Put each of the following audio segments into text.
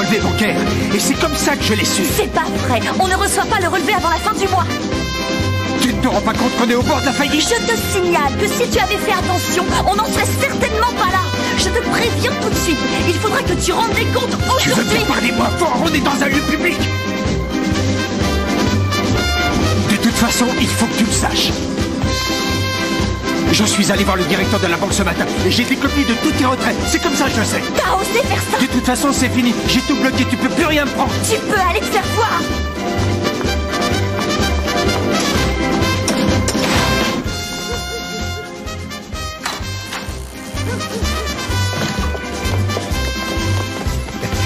relevé bancaire. Et c'est comme ça que je l'ai su. C'est pas vrai. On ne reçoit pas le relevé avant la fin du mois. Tu ne te rends pas compte qu'on est au bord de la faillite? Je te signale que si tu avais fait attention, on n'en serait certainement pas là. Je te préviens tout de suite. Il faudra que tu rendes des comptes Tu veux aujourd'hui. te parler moins fort? On est dans un lieu public. De toute façon, il faut que tu le saches. Je suis allé voir le directeur de la banque ce matin et j'ai des copies de tous tes retraits. C'est comme ça, je sais. T'as osé faire ça? De toute façon, c'est fini. J'ai tout bloqué. Tu peux plus rien me prendre. Tu peux aller te faire voir.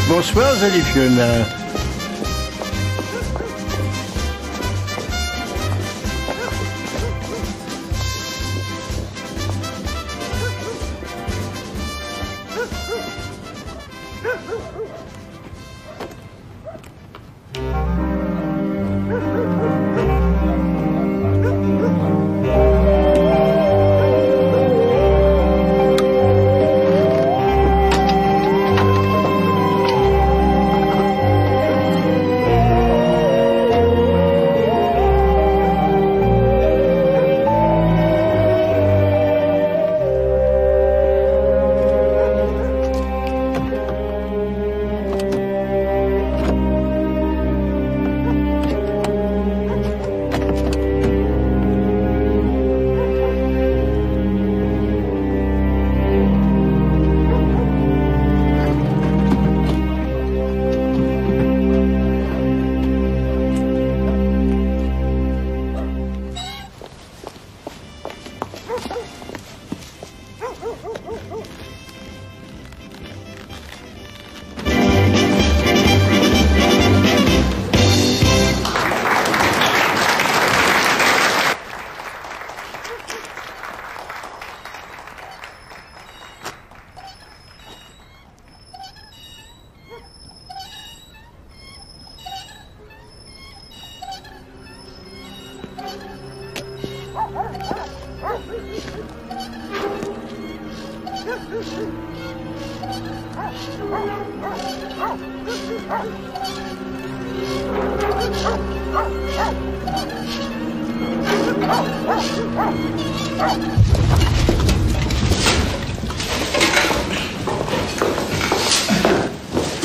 Bonsoir, jolie Fiona.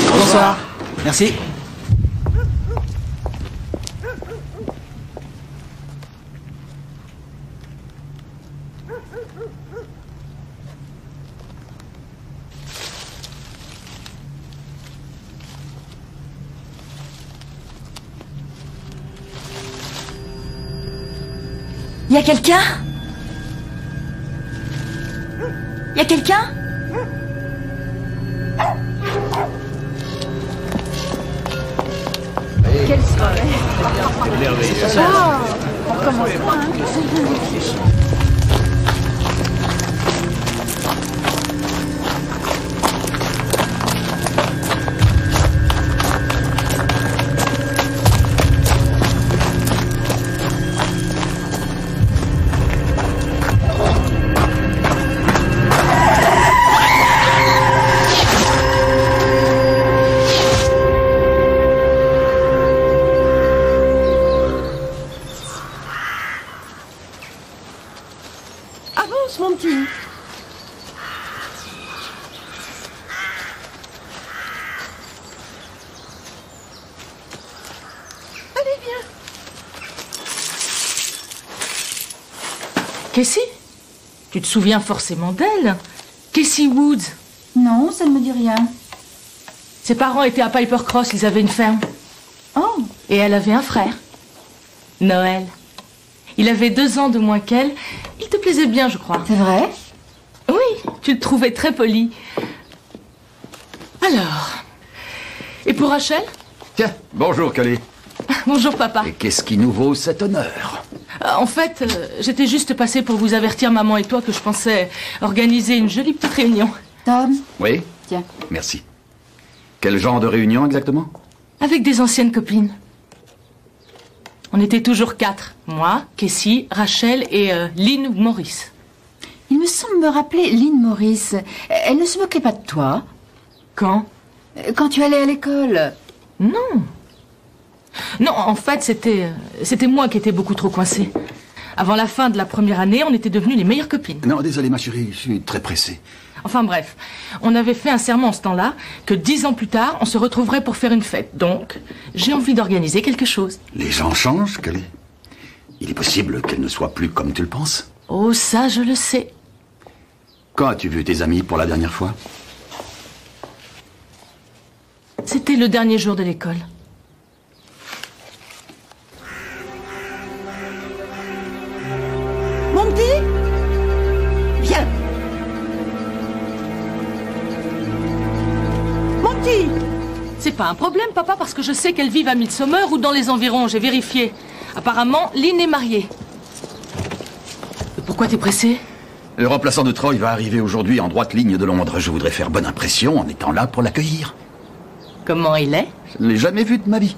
Bonsoir. Merci. Y a quelqu'un? Y a quelqu'un? Quelle soirée! On recommence pas, hein? Avance, mon petit. Allez, viens. Cassie? Tu te souviens forcément d'elle? Cassie Woods. Non, ça ne me dit rien. Ses parents étaient à Piper Cross, ils avaient une ferme. Oh. Et elle avait un frère. Noël. Il avait 2 ans de moins qu'elle. Il te plaisait bien, je crois. C'est vrai? Oui, tu le trouvais très poli. Alors... Et pour Rachel? Tiens, bonjour, Kelly. Bonjour, papa. Et qu'est-ce qui nous vaut cet honneur? En fait, j'étais juste passée pour vous avertir, maman et toi, que je pensais organiser une jolie petite réunion. Tom? Oui? Tiens. Merci. Quel genre de réunion exactement? Avec des anciennes copines. On était toujours 4. Moi, Cassie, Rachel et Lynn Morris. Il me semble me rappeler Lynn Morris. Elle ne se moquait pas de toi? Quand? Quand tu allais à l'école. Non. Non, en fait, c'était moi qui étais beaucoup trop coincée. Avant la fin de la première année, on était devenues les meilleures copines. Non, désolé ma chérie, je suis très pressé. Enfin bref, on avait fait un serment en ce temps-là que 10 ans plus tard, on se retrouverait pour faire une fête. Donc, j'ai envie d'organiser quelque chose. Les gens changent, Kelly. Il est possible qu'elle ne soit plus comme tu le penses. Oh, ça, je le sais. Quand as-tu vu tes amis pour la dernière fois? C'était le dernier jour de l'école. Mon petit? Viens. Mon petit? C'est pas un problème, papa, parce que je sais qu'elles vivent à Midsomer ou dans les environs, j'ai vérifié. Apparemment, Lynn est mariée. Pourquoi t'es pressé? Le remplaçant de Troy va arriver aujourd'hui en droite ligne de Londres. Je voudrais faire bonne impression en étant là pour l'accueillir. Comment il est? Je ne l'ai jamais vu de ma vie.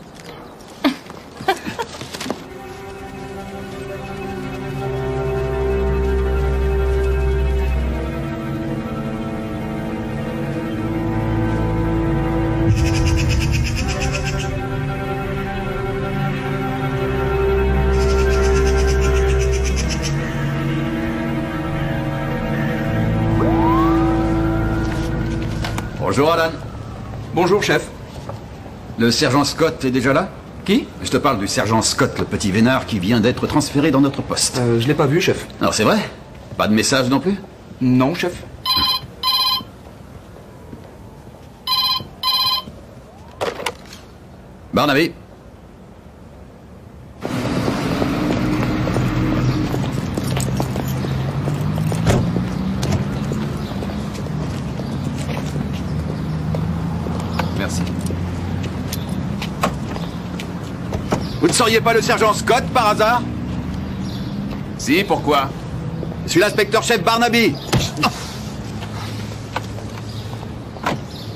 Bonjour Alan. Bonjour, chef. Le sergent Scott est déjà là? Qui? Je te parle du sergent Scott, le petit vénard qui vient d'être transféré dans notre poste. Je l'ai pas vu, chef. Alors c'est vrai? Pas de message non plus? Non, chef. Barnaby. Merci. Vous ne seriez pas le sergent Scott, par hasard? Si, pourquoi? Je suis l'inspecteur-chef Barnaby.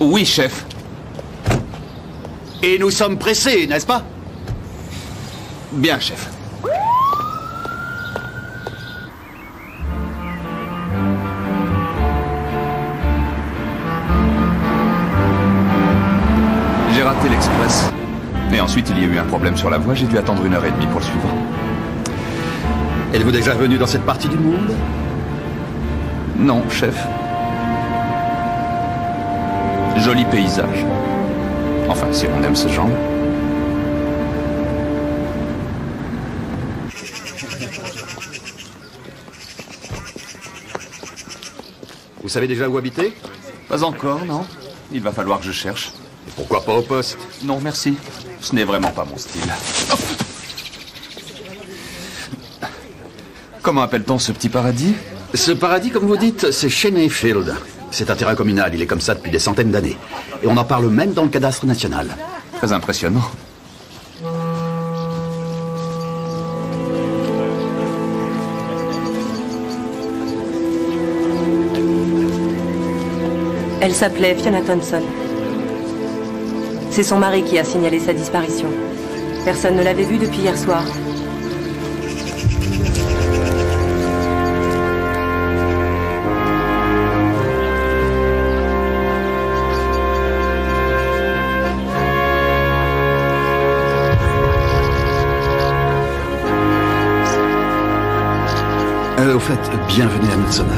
Oui, chef. Et nous sommes pressés, n'est-ce pas? Bien, chef. J'ai raté l'express. Et ensuite, il y a eu un problème sur la voie. J'ai dû attendre 1h30 pour le suivre. Êtes-vous déjà venu dans cette partie du monde? Non, chef. Joli paysage. Enfin, si on aime ce genre. Vous savez déjà où habiter? Pas encore, non. Il va falloir que je cherche. Et pourquoi pas au poste? Non, merci. Ce n'est vraiment pas mon style. Comment appelle-t-on ce petit paradis? Ce paradis, comme vous dites, c'est Sheneyfield. C'est un terrain communal, il est comme ça depuis des centaines d'années. Et on en parle même dans le cadastre national. Très impressionnant. Elle s'appelait Fiona Thompson. C'est son mari qui a signalé sa disparition. Personne ne l'avait vue depuis hier soir. Au fait, bienvenue à Midsomer.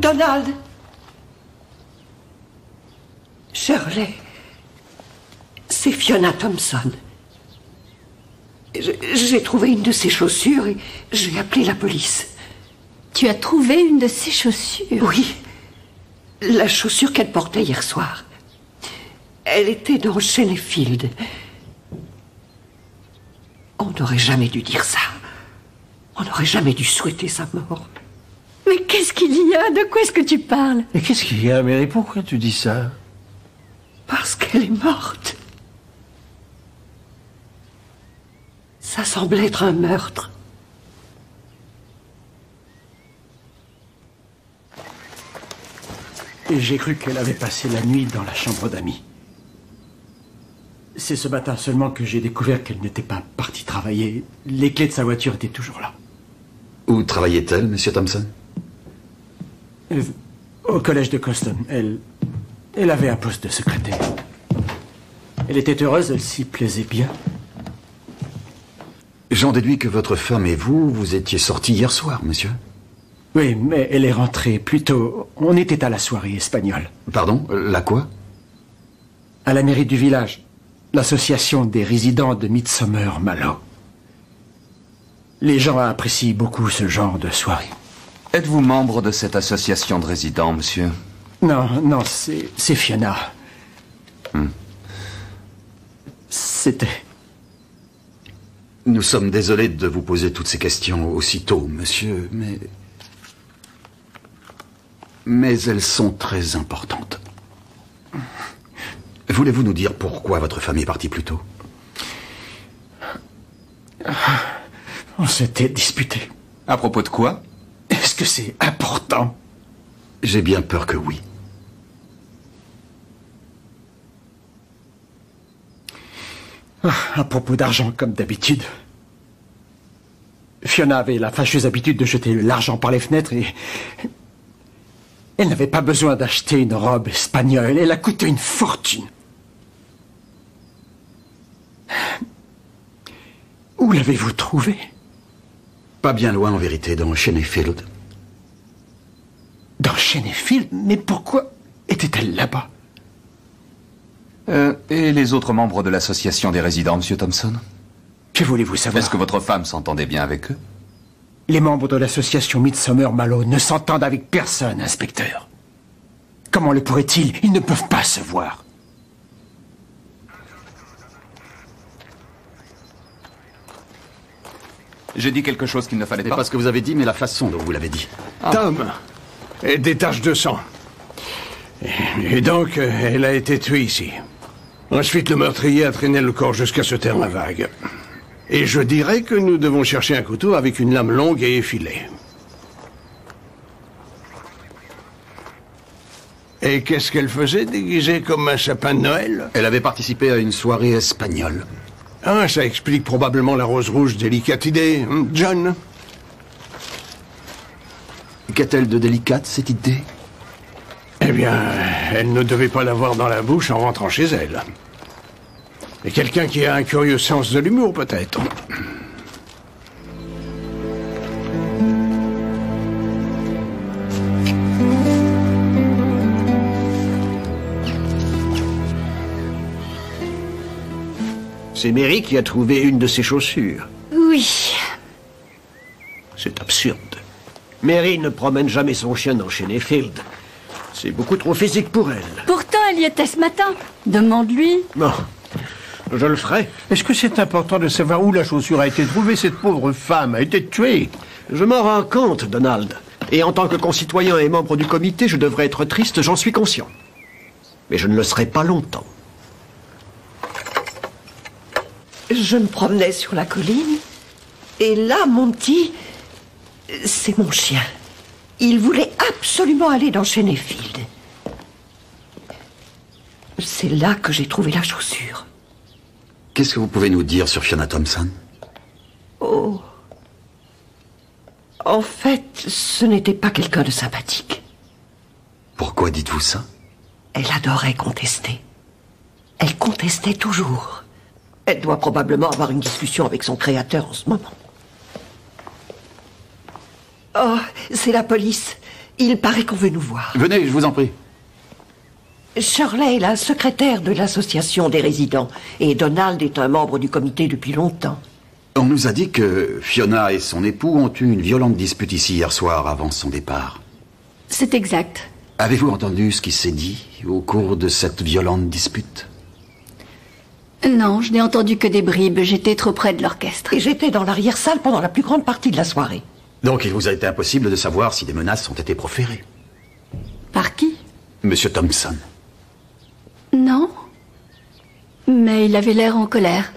Donald. Shirley. C'est Fiona Thompson. J'ai trouvé une de ses chaussures et j'ai appelé la police. Tu as trouvé une de ses chaussures? Oui. La chaussure qu'elle portait hier soir. Elle était dans Sheneyfield. On n'aurait jamais dû dire ça. On n'aurait jamais dû souhaiter sa mort. Mais qu'est-ce qu'il y a? De quoi est-ce que tu parles? Mais qu'est-ce qu'il y a, Mary? Pourquoi tu dis ça? Parce qu'elle est morte. Ça semble être un meurtre. Et j'ai cru qu'elle avait passé la nuit dans la chambre d'amis. C'est ce matin seulement que j'ai découvert qu'elle n'était pas partie travailler. Les clés de sa voiture étaient toujours là. Où travaillait-elle, monsieur Thompson? Au collège de Coston. Elle avait un poste de secrétaire. Elle était heureuse, elle s'y plaisait bien. J'en déduis que votre femme et vous étiez sortis hier soir, monsieur. Oui, mais elle est rentrée plus tôt. On était à la soirée espagnole. Pardon? La quoi? À la mairie du village. L'association des résidents de Midsomer Mallow. Les gens apprécient beaucoup ce genre de soirée. Êtes-vous membre de cette association de résidents, monsieur? Non, c'est Fiona. C'était... Nous sommes désolés de vous poser toutes ces questions aussitôt, monsieur, mais elles sont très importantes. Voulez-vous nous dire pourquoi votre famille est partie plus tôt? On s'était disputé. À propos de quoi? Est-ce que c'est important? J'ai bien peur que oui. À propos d'argent, comme d'habitude. Fiona avait la fâcheuse habitude de jeter l'argent par les fenêtres et... Elle n'avait pas besoin d'acheter une robe espagnole. Elle a coûté une fortune. Où l'avez-vous trouvée? Pas bien loin, en vérité, dans Sheneyfield. Dans Sheneyfield? Mais pourquoi était-elle là-bas? Et les autres membres de l'association des résidents, monsieur Thompson? Que voulez-vous savoir? Est-ce que votre femme s'entendait bien avec eux? Les membres de l'association Midsomer Mallow ne s'entendent avec personne, inspecteur. Comment le pourraient-ils? Ils ne peuvent pas se voir. J'ai dit quelque chose qu'il ne fallait C'est pas. pas ce que vous avez dit, mais la façon dont vous l'avez dit. Tom, et des taches de sang. Et donc, elle a été tuée ici. Ensuite, le meurtrier a traîné le corps jusqu'à ce terrain vague. Et je dirais que nous devons chercher un couteau avec une lame longue et effilée. Et qu'est-ce qu'elle faisait déguisée comme un sapin de Noël? Elle avait participé à une soirée espagnole. Ah, ça explique probablement la rose rouge délicate idée, hein, John? Qu'a-t-elle de délicate, cette idée? Eh bien, elle ne devait pas l'avoir dans la bouche en rentrant chez elle. Et quelqu'un qui a un curieux sens de l'humour, peut-être. C'est Mary qui a trouvé une de ses chaussures. Oui. C'est absurde. Mary ne promène jamais son chien dans Sheneyfield. C'est beaucoup trop physique pour elle. Pourtant, elle y était ce matin. Demande-lui. Non, je le ferai. Est-ce que c'est important de savoir où la chaussure a été trouvée? Cette pauvre femme a été tuée. Je m'en rends compte, Donald. Et en tant que concitoyen et membre du comité, je devrais être triste, j'en suis conscient. Mais je ne le serai pas longtemps. Je me promenais sur la colline, et là, mon petit, c'est mon chien. Il voulait absolument aller dans Sheneyfield. C'est là que j'ai trouvé la chaussure. Qu'est-ce que vous pouvez nous dire sur Fiona Thompson? Oh. En fait, ce n'était pas quelqu'un de sympathique. Pourquoi dites-vous ça? Elle adorait contester. Elle contestait toujours. Elle doit probablement avoir une discussion avec son créateur en ce moment. Oh, c'est la police. Il paraît qu'on veut nous voir. Venez, je vous en prie. Shirley est la secrétaire de l'association des résidents. Et Donald est un membre du comité depuis longtemps. On nous a dit que Fiona et son époux ont eu une violente dispute ici hier soir avant son départ. C'est exact. Avez-vous entendu ce qui s'est dit au cours de cette violente dispute? Non, je n'ai entendu que des bribes. J'étais trop près de l'orchestre. Et j'étais dans l'arrière-salle pendant la plus grande partie de la soirée. Donc il vous a été impossible de savoir si des menaces ont été proférées. Par qui? Monsieur Thompson. Non. Mais il avait l'air en colère.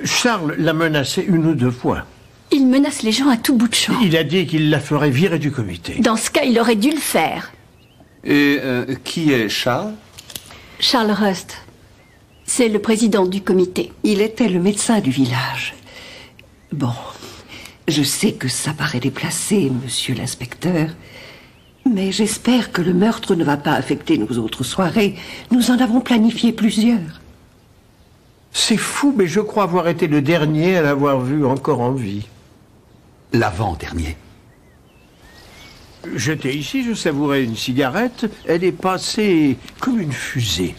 Charles l'a menacé une ou deux fois. Il menace les gens à tout bout de champ. Il a dit qu'il la ferait virer du comité. Dans ce cas, il aurait dû le faire. Et qui est Charles? Charles Rust. C'est le président du comité. Il était le médecin du village. Bon, je sais que ça paraît déplacé, monsieur l'inspecteur, Mais j'espère que le meurtre ne va pas affecter nos autres soirées. Nous en avons planifié plusieurs. C'est fou, mais je crois avoir été le dernier à l'avoir vue encore en vie. L'avant-dernier. J'étais ici, je savourais une cigarette. Elle est passée comme une fusée.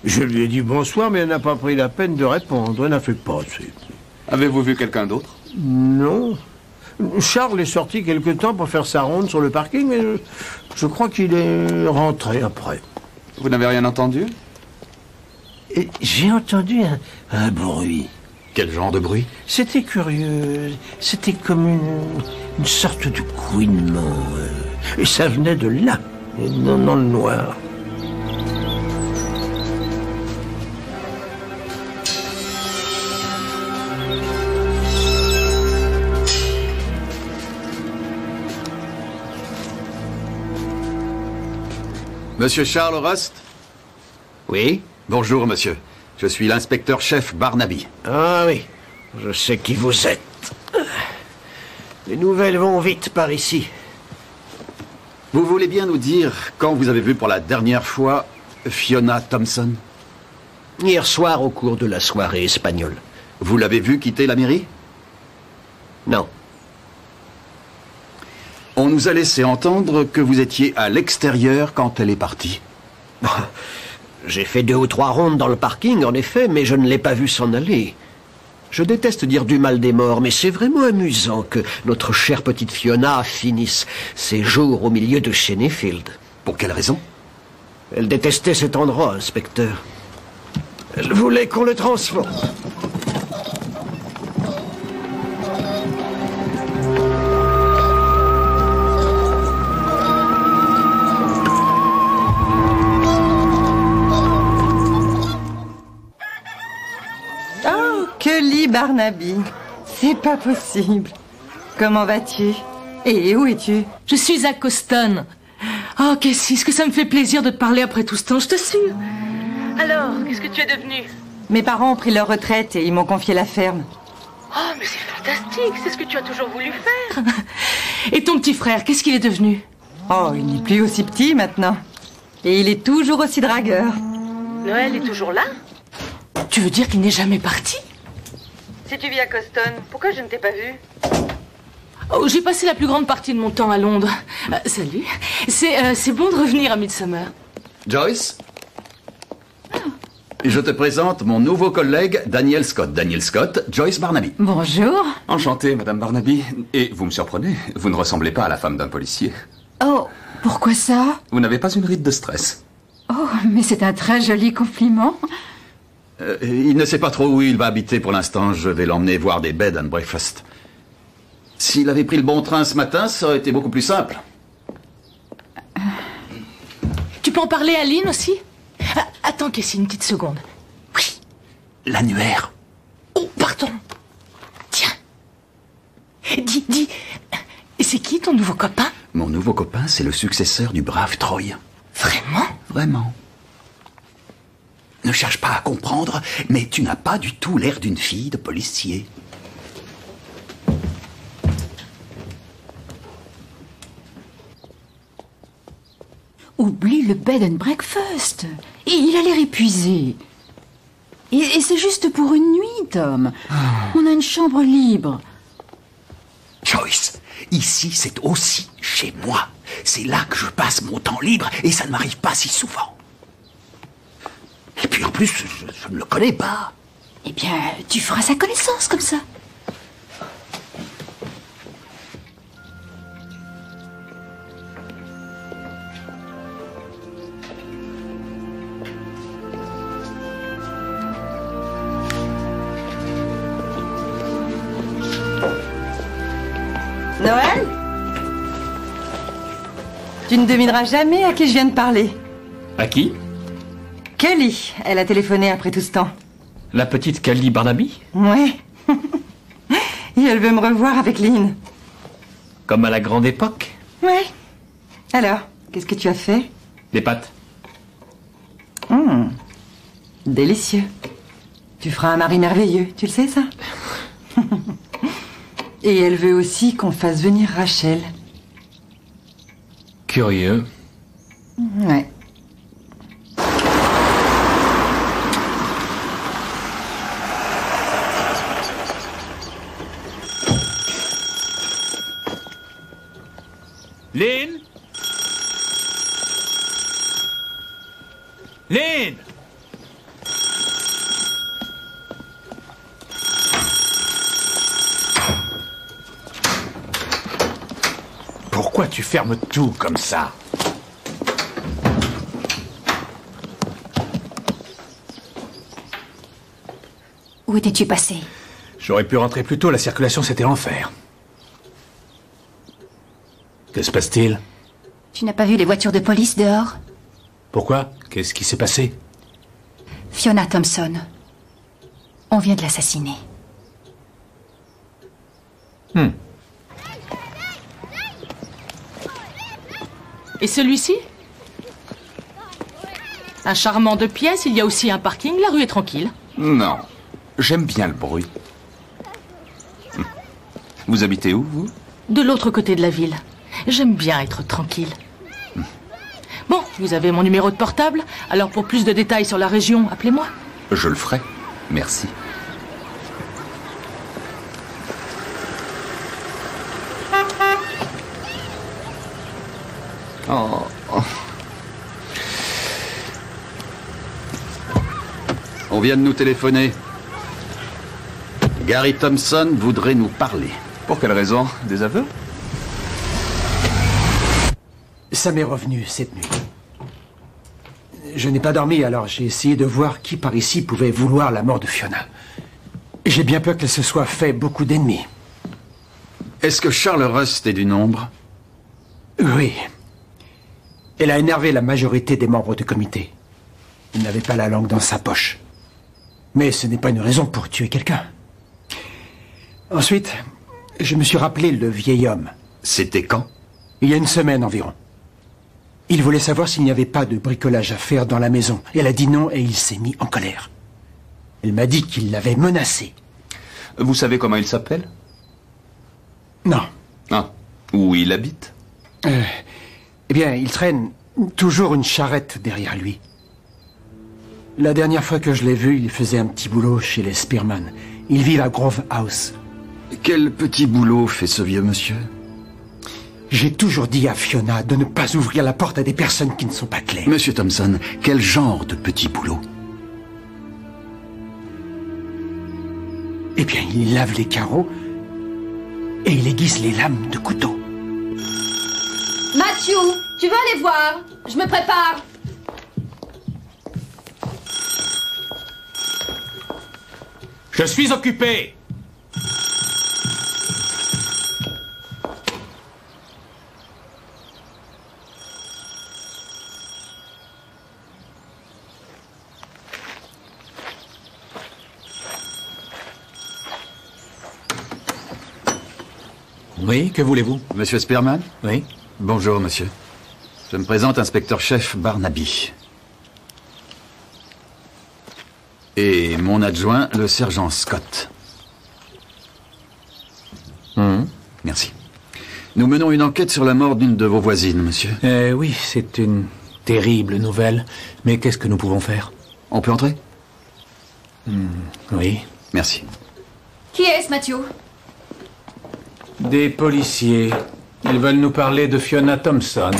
Je lui ai dit bonsoir, mais elle n'a pas pris la peine de répondre. Elle n'a fait pas. Avez-vous vu quelqu'un d'autre? Non. Charles est sorti quelque temps pour faire sa ronde sur le parking, mais je crois qu'il est rentré après. Vous n'avez rien entendu? J'ai entendu un bruit. Quel genre de bruit? C'était curieux. C'était comme une sorte de couinement. Et ça venait de là, dans le noir. Monsieur Charles Rust? Oui? Bonjour, monsieur. Je suis l'inspecteur-chef Barnaby. Ah oui, je sais qui vous êtes. Les nouvelles vont vite par ici. Vous voulez bien nous dire quand vous avez vu pour la dernière fois Fiona Thompson? Hier soir, au cours de la soirée espagnole. Vous l'avez vue quitter la mairie? Non. On nous a laissé entendre que vous étiez à l'extérieur quand elle est partie. J'ai fait 2 ou 3 rondes dans le parking, en effet, mais je ne l'ai pas vue s'en aller. Je déteste dire du mal des morts, mais c'est vraiment amusant que notre chère petite Fiona finisse ses jours au milieu de Sheneyfield. Pour quelle raison? Elle détestait cet endroit, inspecteur. Elle voulait qu'on le transforme. Barnaby, c'est pas possible. Comment vas-tu? Et où es-tu? Je suis à Coston. Oh, Cassie, est-ce que ça me fait plaisir de te parler après tout ce temps, je t'assure. Alors, qu'est-ce que tu es devenu? Mes parents ont pris leur retraite et ils m'ont confié la ferme. Oh, mais c'est fantastique, c'est ce que tu as toujours voulu faire. Et ton petit frère, qu'est-ce qu'il est devenu? Oh, il n'est plus aussi petit maintenant. Et il est toujours aussi dragueur. Noël est toujours là? Tu veux dire qu'il n'est jamais parti? Si tu vis à Coston, pourquoi je ne t'ai pas vu? Oh, j'ai passé la plus grande partie de mon temps à Londres. Salut. C'est bon de revenir à Midsummer. Joyce? Je te présente mon nouveau collègue, Daniel Scott. Daniel Scott, Joyce Barnaby. Bonjour. Enchanté, Madame Barnaby. Et vous me surprenez, vous ne ressemblez pas à la femme d'un policier. Oh, pourquoi ça? Vous n'avez pas une ride de stress. Oh, mais c'est un très joli compliment. Il ne sait pas trop où il va habiter pour l'instant. Je vais l'emmener voir des bed and breakfast. S'il avait pris le bon train ce matin, ça aurait été beaucoup plus simple. Tu peux en parler à Lynn aussi? Attends, Cassie, une petite seconde. Oui. L'annuaire. Oh, pardon. Tiens. Dis, c'est qui ton nouveau copain? Mon nouveau copain, c'est le successeur du brave Troy. Vraiment? Vraiment. Ne cherche pas à comprendre, mais tu n'as pas du tout l'air d'une fille de policier. Oublie le bed and breakfast. Il a l'air épuisé. Et c'est juste pour une nuit, Tom. On a une chambre libre. Joyce, ici c'est aussi chez moi. C'est là que je passe mon temps libre et ça ne m'arrive pas si souvent. Et puis en plus, je ne le connais pas. Eh bien, tu feras sa connaissance comme ça. Noël? Tu ne devineras jamais à qui je viens de parler. À qui? Kelly, elle a téléphoné après tout ce temps. La petite Kelly Barnaby? Ouais. Et elle veut me revoir avec Lynn. Comme à la grande époque? Ouais. Alors, qu'est-ce que tu as fait? Des pâtes. Délicieux. Tu feras un mari merveilleux, tu le sais ça? Et elle veut aussi qu'on fasse venir Rachel. Curieux. Ouais. Lynn? Lynn? Pourquoi tu fermes tout comme ça? Où étais-tu passé? J'aurais pu rentrer plus tôt, la circulation c'était l'enfer. Que se passe-t-il? Tu n'as pas vu les voitures de police dehors? Pourquoi? Qu'est-ce qui s'est passé? Fiona Thompson. On vient de l'assassiner. Et celui-ci? Un charmant 2 pièces, il y a aussi un parking, la rue est tranquille. Non, j'aime bien le bruit. Vous habitez où, vous? De l'autre côté de la ville. J'aime bien être tranquille. Bon, vous avez mon numéro de portable, alors pour plus de détails sur la région, appelez-moi. Je le ferai. Merci. Oh. On vient de nous téléphoner. Gary Thompson voudrait nous parler. Pour quelle raison? Des aveux? Ça m'est revenu cette nuit. Je n'ai pas dormi, alors j'ai essayé de voir qui par ici pouvait vouloir la mort de Fiona. J'ai bien peur qu'elle se soit fait beaucoup d'ennemis. Est-ce que Charles Rust est du nombre? Oui. Elle a énervé la majorité des membres du comité. Il n'avait pas la langue dans sa poche. Mais ce n'est pas une raison pour tuer quelqu'un. Ensuite, je me suis rappelé le vieil homme. C'était quand? Il y a une semaine environ. Il voulait savoir s'il n'y avait pas de bricolage à faire dans la maison. Elle a dit non et il s'est mis en colère. Elle m'a dit qu'il l'avait menacé. Vous savez comment il s'appelle? Non. Ah, où il habite? Eh bien, il traîne toujours une charrette derrière lui. La dernière fois que je l'ai vu, il faisait un petit boulot chez les Spearman. Ils vivent à Grove House. Quel petit boulot fait ce vieux monsieur? J'ai toujours dit à Fiona de ne pas ouvrir la porte à des personnes qui ne sont pas claires. Monsieur Thompson, quel genre de petit boulot? Eh bien, il lave les carreaux et il aiguise les lames de couteau. Matthew, tu veux aller voir? Je me prépare. Je suis occupé. Oui, que voulez-vous? Monsieur Spearman? Oui. Bonjour, monsieur. Je me présente, inspecteur-chef Barnaby. Et mon adjoint, le sergent Scott. Merci. Nous menons une enquête sur la mort d'une de vos voisines, monsieur. Oui, c'est une terrible nouvelle. Mais qu'est-ce que nous pouvons faire? On peut entrer? Oui. Merci. Qui est-ce, Matthew? Des policiers. Ils veulent nous parler de Fiona Thompson.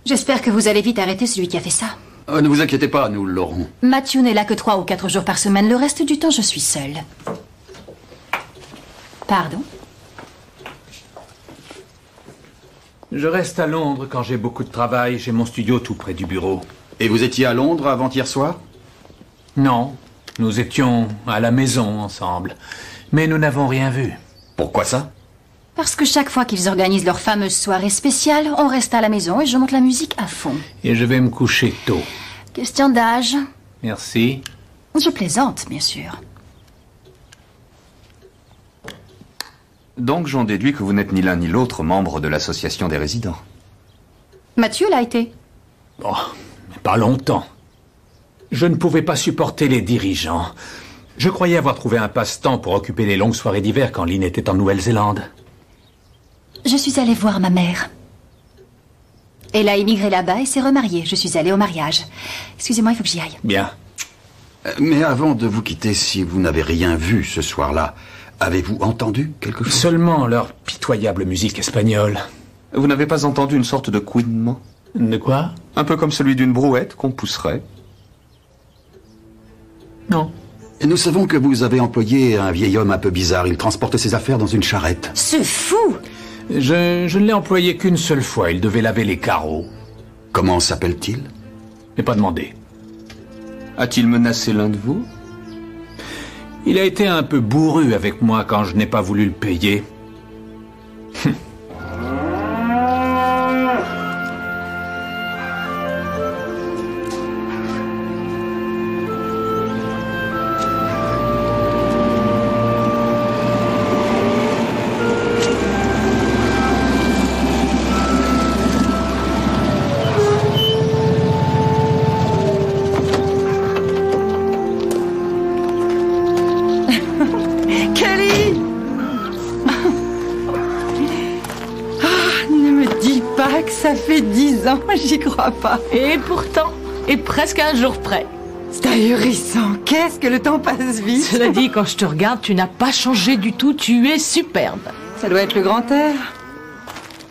J'espère que vous allez vite arrêter celui qui a fait ça. Ne vous inquiétez pas, nous l'aurons. Matthew n'est là que 3 ou 4 jours par semaine. Le reste du temps, je suis seule. Pardon? Je reste à Londres quand j'ai beaucoup de travail. J'ai mon studio tout près du bureau. Et vous étiez à Londres avant-hier soir? Non. Nous étions à la maison ensemble. Mais nous n'avons rien vu. Pourquoi ça? Parce que chaque fois qu'ils organisent leur fameuse soirée spéciale, on reste à la maison et je monte la musique à fond. Et je vais me coucher tôt. Question d'âge. Merci. Je plaisante, bien sûr. Donc j'en déduis que vous n'êtes ni l'un ni l'autre membre de l'association des résidents. Mathieu l'a été. Oh, mais pas longtemps. Je ne pouvais pas supporter les dirigeants. Je croyais avoir trouvé un passe-temps pour occuper les longues soirées d'hiver quand Lynn était en Nouvelle-Zélande. Je suis allée voir ma mère. Elle a émigré là-bas et s'est remariée. Je suis allée au mariage. Excusez-moi, il faut que j'y aille. Bien. Mais avant de vous quitter, si vous n'avez rien vu ce soir-là, avez-vous entendu quelque chose? Seulement leur pitoyable musique espagnole. Vous n'avez pas entendu une sorte de couinement? De quoi? Un peu comme celui d'une brouette qu'on pousserait. Non. Et nous savons que vous avez employé un vieil homme un peu bizarre. Il transporte ses affaires dans une charrette. C'est fou! Je ne l'ai employé qu'une seule fois. Il devait laver les carreaux. Comment s'appelle-t-il? N'ai pas demandé. A-t-il menacé l'un de vous? Il a été un peu bourru avec moi quand je n'ai pas voulu le payer. Ça fait 10 ans, j'y crois pas. Et pourtant, et presque à un jour près. C'est ahurissant. Qu'est-ce que le temps passe vite. Cela dit, quand je te regarde, tu n'as pas changé du tout. Tu es superbe. Ça doit être le grand air.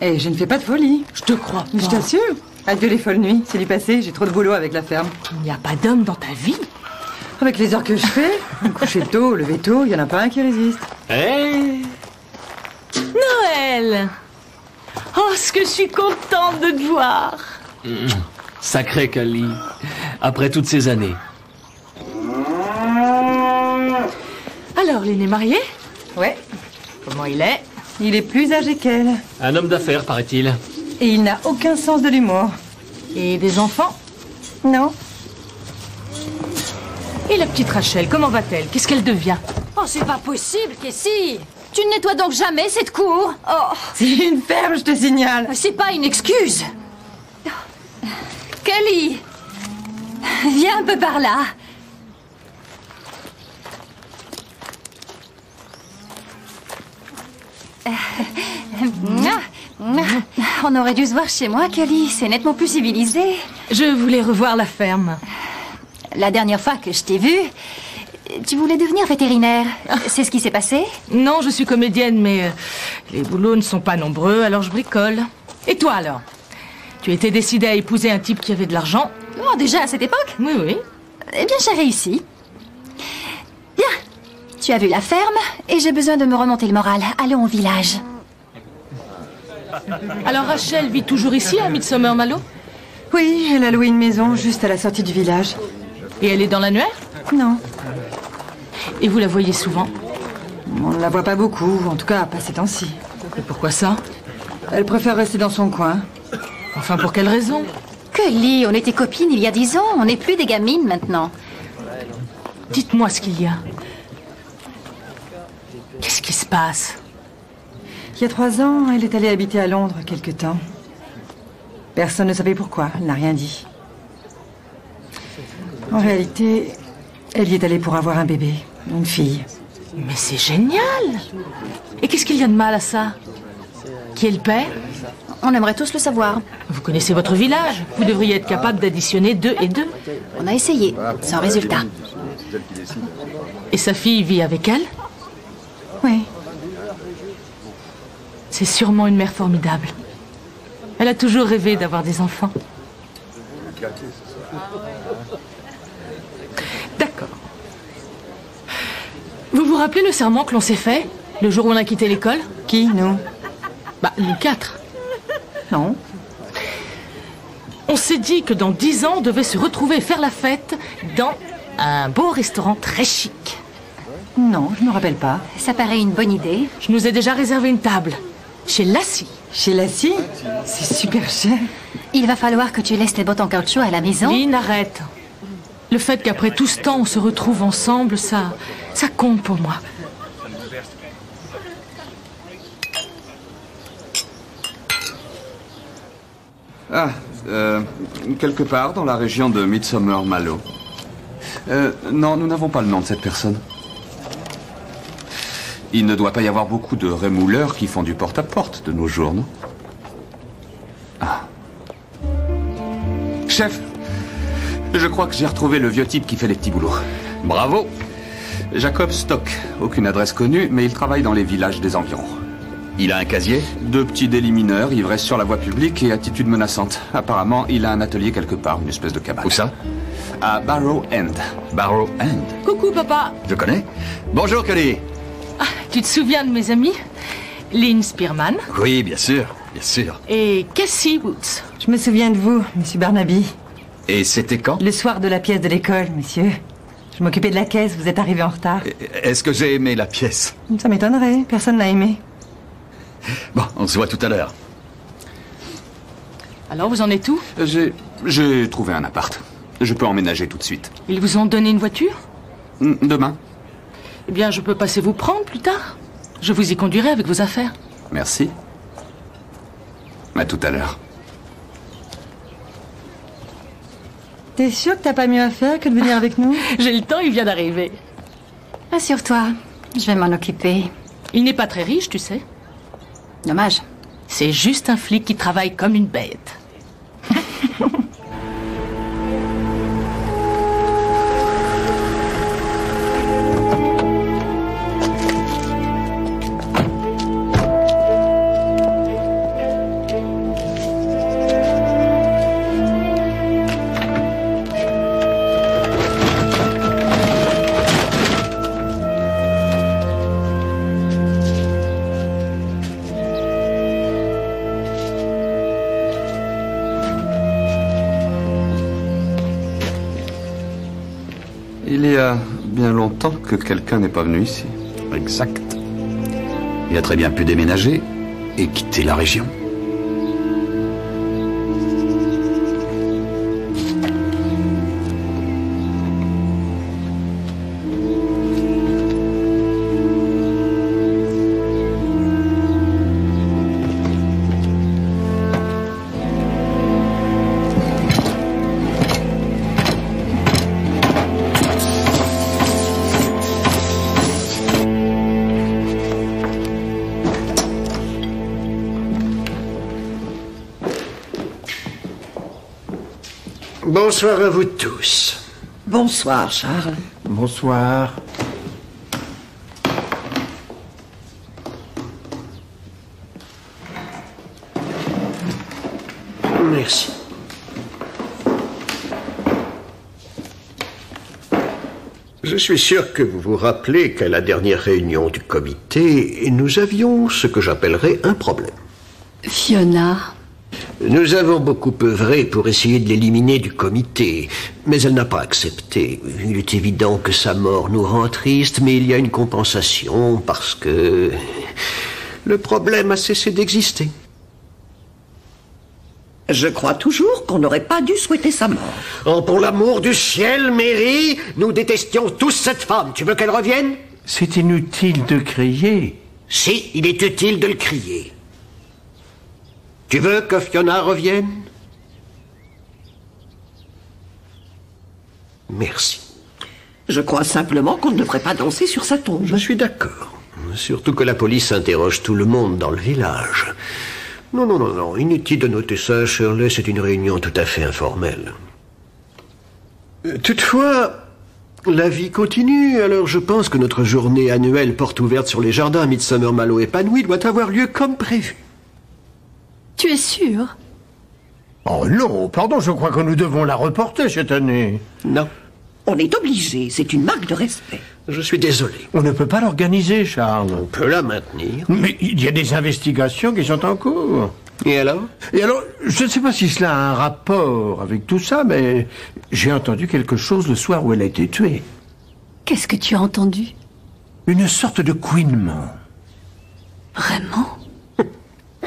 Et je ne fais pas de folie. Je te crois pas. Je t'assure. Adieu les folles nuits. C'est du passé. J'ai trop de boulot avec la ferme. Il n'y a pas d'homme dans ta vie. Avec les heures que je fais, coucher tôt, lever tôt, il n'y en a pas un qui résiste. Hey Noël! Oh, ce que je suis contente de te voir. Sacré Kelly, après toutes ces années. Alors, Lynn est marié? Ouais. Comment il est? Il est plus âgé qu'elle. Un homme d'affaires, paraît-il. Et il n'a aucun sens de l'humour. Et des enfants? Non. Et la petite Rachel, comment va-t-elle? Qu'est-ce qu'elle devient? Oh, c'est pas possible, Cassie! Tu ne nettoies donc jamais cette cour? Oh! C'est une ferme, je te signale. C'est pas une excuse. Kelly! Viens un peu par là. On aurait dû se voir chez moi, Kelly. C'est nettement plus civilisé. Je voulais revoir la ferme. La dernière fois que je t'ai vue, tu voulais devenir vétérinaire. C'est ce qui s'est passé? Non, je suis comédienne, mais les boulots ne sont pas nombreux, alors je bricole. Et toi, alors? Tu étais décidée à épouser un type qui avait de l'argent? Oh, déjà à cette époque? Oui, oui. Eh bien, j'ai réussi. Bien. Tu as vu la ferme, et j'ai besoin de me remonter le moral. Allons au village. Alors, Rachel vit toujours ici, à Midsomer Mallow? Oui, elle a loué une maison juste à la sortie du village. Et elle est dans l'annuaire? Non. Et vous la voyez souvent? On ne la voit pas beaucoup, en tout cas pas ces temps-ci. Et pourquoi ça? Elle préfère rester dans son coin. Enfin, pour quelle raison? Kelly, on était copines il y a 10 ans, on n'est plus des gamines maintenant. Dites-moi ce qu'il y a. Qu'est-ce qui se passe? Il y a 3 ans, elle est allée habiter à Londres quelque temps. Personne ne savait pourquoi, elle n'a rien dit. En réalité, elle y est allée pour avoir un bébé, une fille. Mais c'est génial! Et qu'est-ce qu'il y a de mal à ça? Qui est le père? On aimerait tous le savoir. Vous connaissez votre village. Vous devriez être capable d'additionner 2 et 2. On a essayé, sans résultat. Et sa fille vit avec elle? Oui. C'est sûrement une mère formidable. Elle a toujours rêvé d'avoir des enfants. D'accord. Vous vous rappelez le serment que l'on s'est fait, le jour où on a quitté l'école? Qui, nous? Bah, nous 4. Non. On s'est dit que dans 10 ans, on devait se retrouver et faire la fête dans un beau restaurant très chic. Non, je ne me rappelle pas. Ça paraît une bonne idée. Je nous ai déjà réservé une table. Chez Lassie. Chez Lassie? C'est super cher. Il va falloir que tu laisses tes bottes en caoutchouc à la maison. Lynn, arrête. Le fait qu'après tout ce temps, on se retrouve ensemble, ça compte pour moi. Ah, quelque part dans la région de Midsomer Mallow. Non, nous n'avons pas le nom de cette personne. Il ne doit pas y avoir beaucoup de rémouleurs qui font du porte-à-porte de nos jours, non? Ah. Chef, je crois que j'ai retrouvé le vieux type qui fait les petits boulots. Bravo. Jacob Stock. Aucune adresse connue, mais il travaille dans les villages des environs. Il a un casier? 2 petits délits mineurs, ivresse sur la voie publique et attitude menaçante. Apparemment, il a un atelier quelque part, une espèce de cabane. Où ça? À Barrow End. Barrow End? Coucou, papa. Je connais. Bonjour, Kelly. Ah, tu te souviens de mes amis? Lynn Spearman. Oui, bien sûr, bien sûr. Et Cassie Woods. Je me souviens de vous, monsieur Barnaby. Et c'était quand? Le soir de la pièce de l'école, monsieur. Je m'occupais de la caisse, vous êtes arrivé en retard. Est-ce que j'ai aimé la pièce? Ça m'étonnerait, personne n'a aimé. Bon, on se voit tout à l'heure. Alors, vous en êtes où? J'ai trouvé un appart. Je peux emménager tout de suite. Ils vous ont donné une voiture? Demain. Eh bien, je peux passer vous prendre plus tard. Je vous y conduirai avec vos affaires. Merci. À tout à l'heure. T'es sûr que t'as pas mieux à faire que de venir avec nous? J'ai le temps, il vient d'arriver. Assure-toi, je vais m'en occuper. Il n'est pas très riche, tu sais. Dommage. C'est juste un flic qui travaille comme une bête. Il y a bien longtemps que quelqu'un n'est pas venu ici. Exact. Il a très bien pu déménager et quitter la région. Bonsoir à vous tous. Bonsoir, Charles. Bonsoir. Merci. Je suis sûr que vous vous rappelez qu'à la dernière réunion du comité, nous avions ce que j'appellerais un problème. Fiona. Nous avons beaucoup œuvré pour essayer de l'éliminer du comité, mais elle n'a pas accepté. Il est évident que sa mort nous rend tristes, mais il y a une compensation parce que le problème a cessé d'exister. Je crois toujours qu'on n'aurait pas dû souhaiter sa mort. Oh, pour l'amour du ciel, Mary, nous détestions tous cette femme. Tu veux qu'elle revienne? C'est inutile de crier. Si, il est utile de le crier. Tu veux que Fiona revienne? Merci. Je crois simplement qu'on ne devrait pas danser sur sa tombe. Je suis d'accord. Surtout que la police interroge tout le monde dans le village. Non, non, non, non. Inutile de noter ça, Shirley. C'est une réunion tout à fait informelle. Toutefois, la vie continue. Alors je pense que notre journée annuelle porte ouverte sur les jardins Midsummer Mallow épanoui doit avoir lieu comme prévu. Tu es sûr? Oh non, pardon, je crois que nous devons la reporter cette année. Non. On est obligé, c'est une marque de respect. Je suis désolé. On ne peut pas l'organiser, Charles. On peut la maintenir. Mais il y a des investigations qui sont en cours. Et alors? Et alors, je ne sais pas si cela a un rapport avec tout ça, mais j'ai entendu quelque chose le soir où elle a été tuée. Qu'est-ce que tu as entendu? Une sorte de couinement. Vraiment?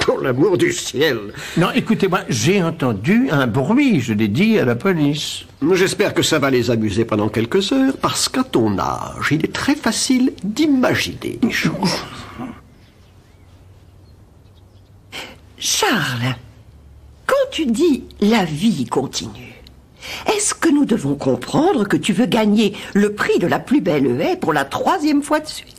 Pour l'amour du ciel. Non, écoutez-moi, j'ai entendu un bruit, je l'ai dit à la police. J'espère que ça va les amuser pendant quelques heures, parce qu'à ton âge, il est très facile d'imaginer des choses. Charles, quand tu dis « la vie continue », est-ce que nous devons comprendre que tu veux gagner le prix de la plus belle haie pour la 3e fois de suite?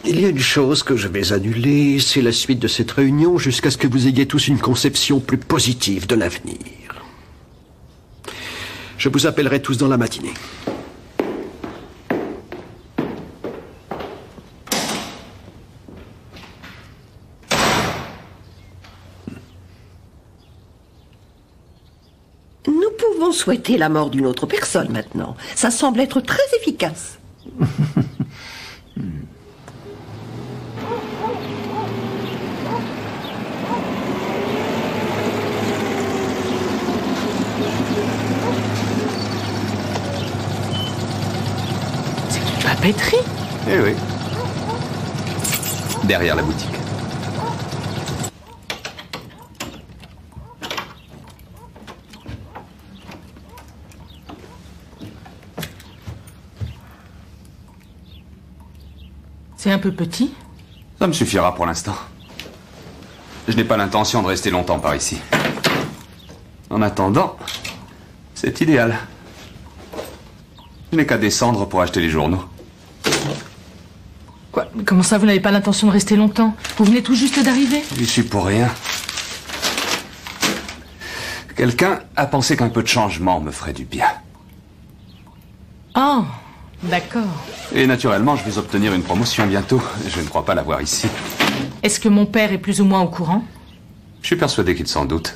Il y a une chose que je vais annuler, c'est la suite de cette réunion jusqu'à ce que vous ayez tous une conception plus positive de l'avenir. Je vous appellerai tous dans la matinée. Nous pouvons souhaiter la mort d'une autre personne maintenant. Ça semble être très efficace. Papeterie? Eh oui. Derrière la boutique. C'est un peu petit. Ça me suffira pour l'instant. Je n'ai pas l'intention de rester longtemps par ici. En attendant, c'est idéal. Je n'ai qu'à descendre pour acheter les journaux. Quoi? Comment ça, vous n'avez pas l'intention de rester longtemps? Vous venez tout juste d'arriver? J'y suis pour rien. Quelqu'un a pensé qu'un peu de changement me ferait du bien. Oh, d'accord. Et naturellement, je vais obtenir une promotion bientôt. Je ne crois pas l'avoir ici. Est-ce que mon père est plus ou moins au courant? Je suis persuadé qu'il s'en doute.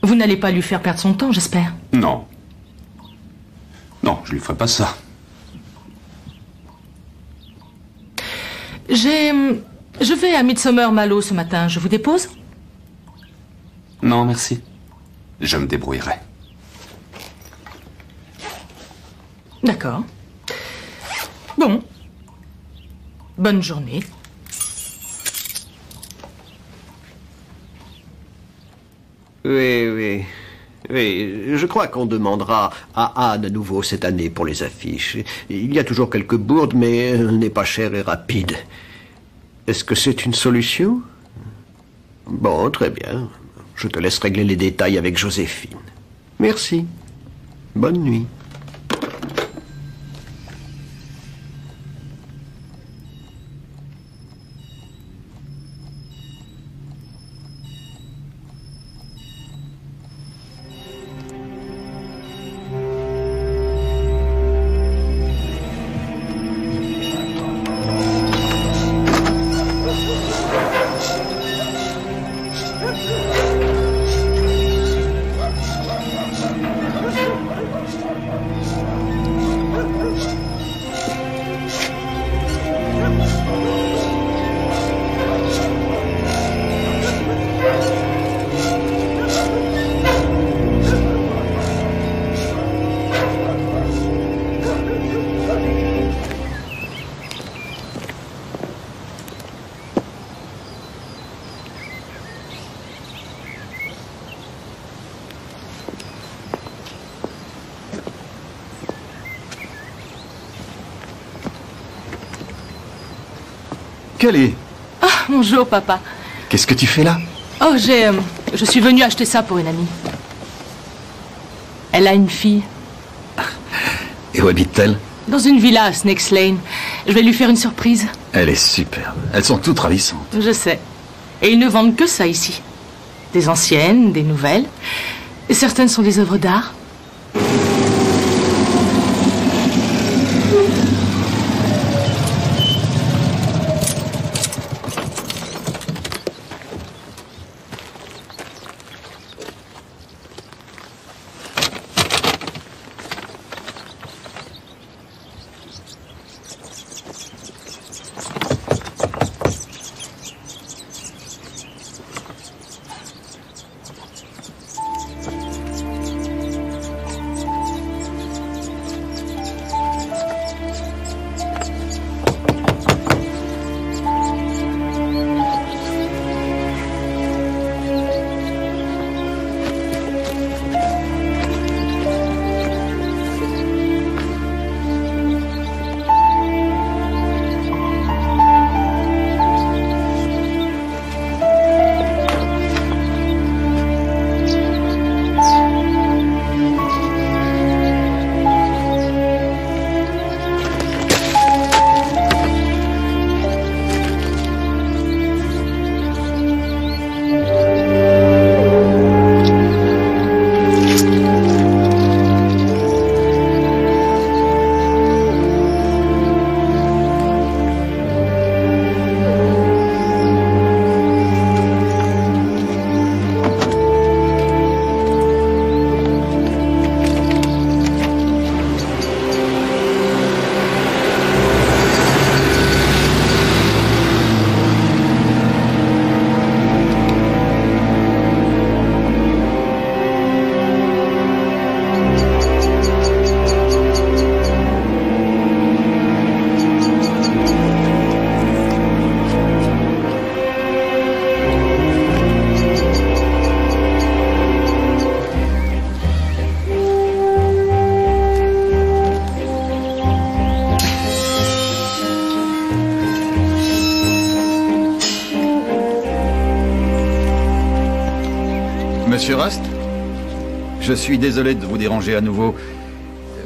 Vous n'allez pas lui faire perdre son temps, j'espère. Non. Non, je lui ferai pas ça. Je vais à Midsomer Mallow ce matin. Je vous dépose? Non, merci. Je me débrouillerai. D'accord. Bon. Bonne journée. Oui. Oui, je crois qu'on demandera à Anne à nouveau cette année pour les affiches. Il y a toujours quelques bourdes, mais elle n'est pas chère et rapide. Est-ce que c'est une solution? Bon, très bien. Je te laisse régler les détails avec Joséphine. Merci. Bonne nuit. Kelly. Ah, bonjour, papa. Qu'est-ce que tu fais là? Oh, je suis venue acheter ça pour une amie. Elle a une fille. Et où habite-t-elle? Dans une villa à Snakes Lane. Je vais lui faire une surprise. Elle est superbe. Elles sont toutes ravissantes. Je sais. Et ils ne vendent que ça ici. Des anciennes, des nouvelles. Et certaines sont des œuvres d'art. Monsieur Rust, je suis désolé de vous déranger à nouveau.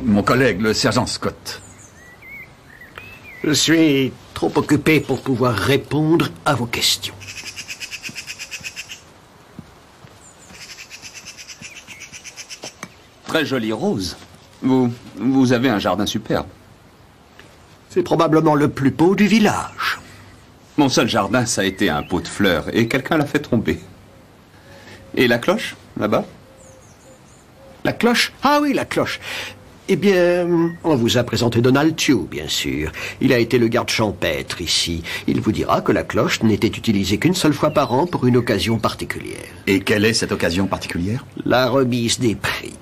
Mon collègue, le sergent Scott. Je suis trop occupé pour pouvoir répondre à vos questions. Très jolie rose. Vous avez un jardin superbe. C'est probablement le plus beau du village. Mon seul jardin, ça a été un pot de fleurs, et quelqu'un l'a fait tomber. Et la cloche, là-bas? La cloche? Ah oui, la cloche. Eh bien, on vous a présenté Donald Tew, bien sûr. Il a été le garde champêtre ici. Il vous dira que la cloche n'était utilisée qu'une seule fois par an pour une occasion particulière. Et quelle est cette occasion particulière? La remise des prix.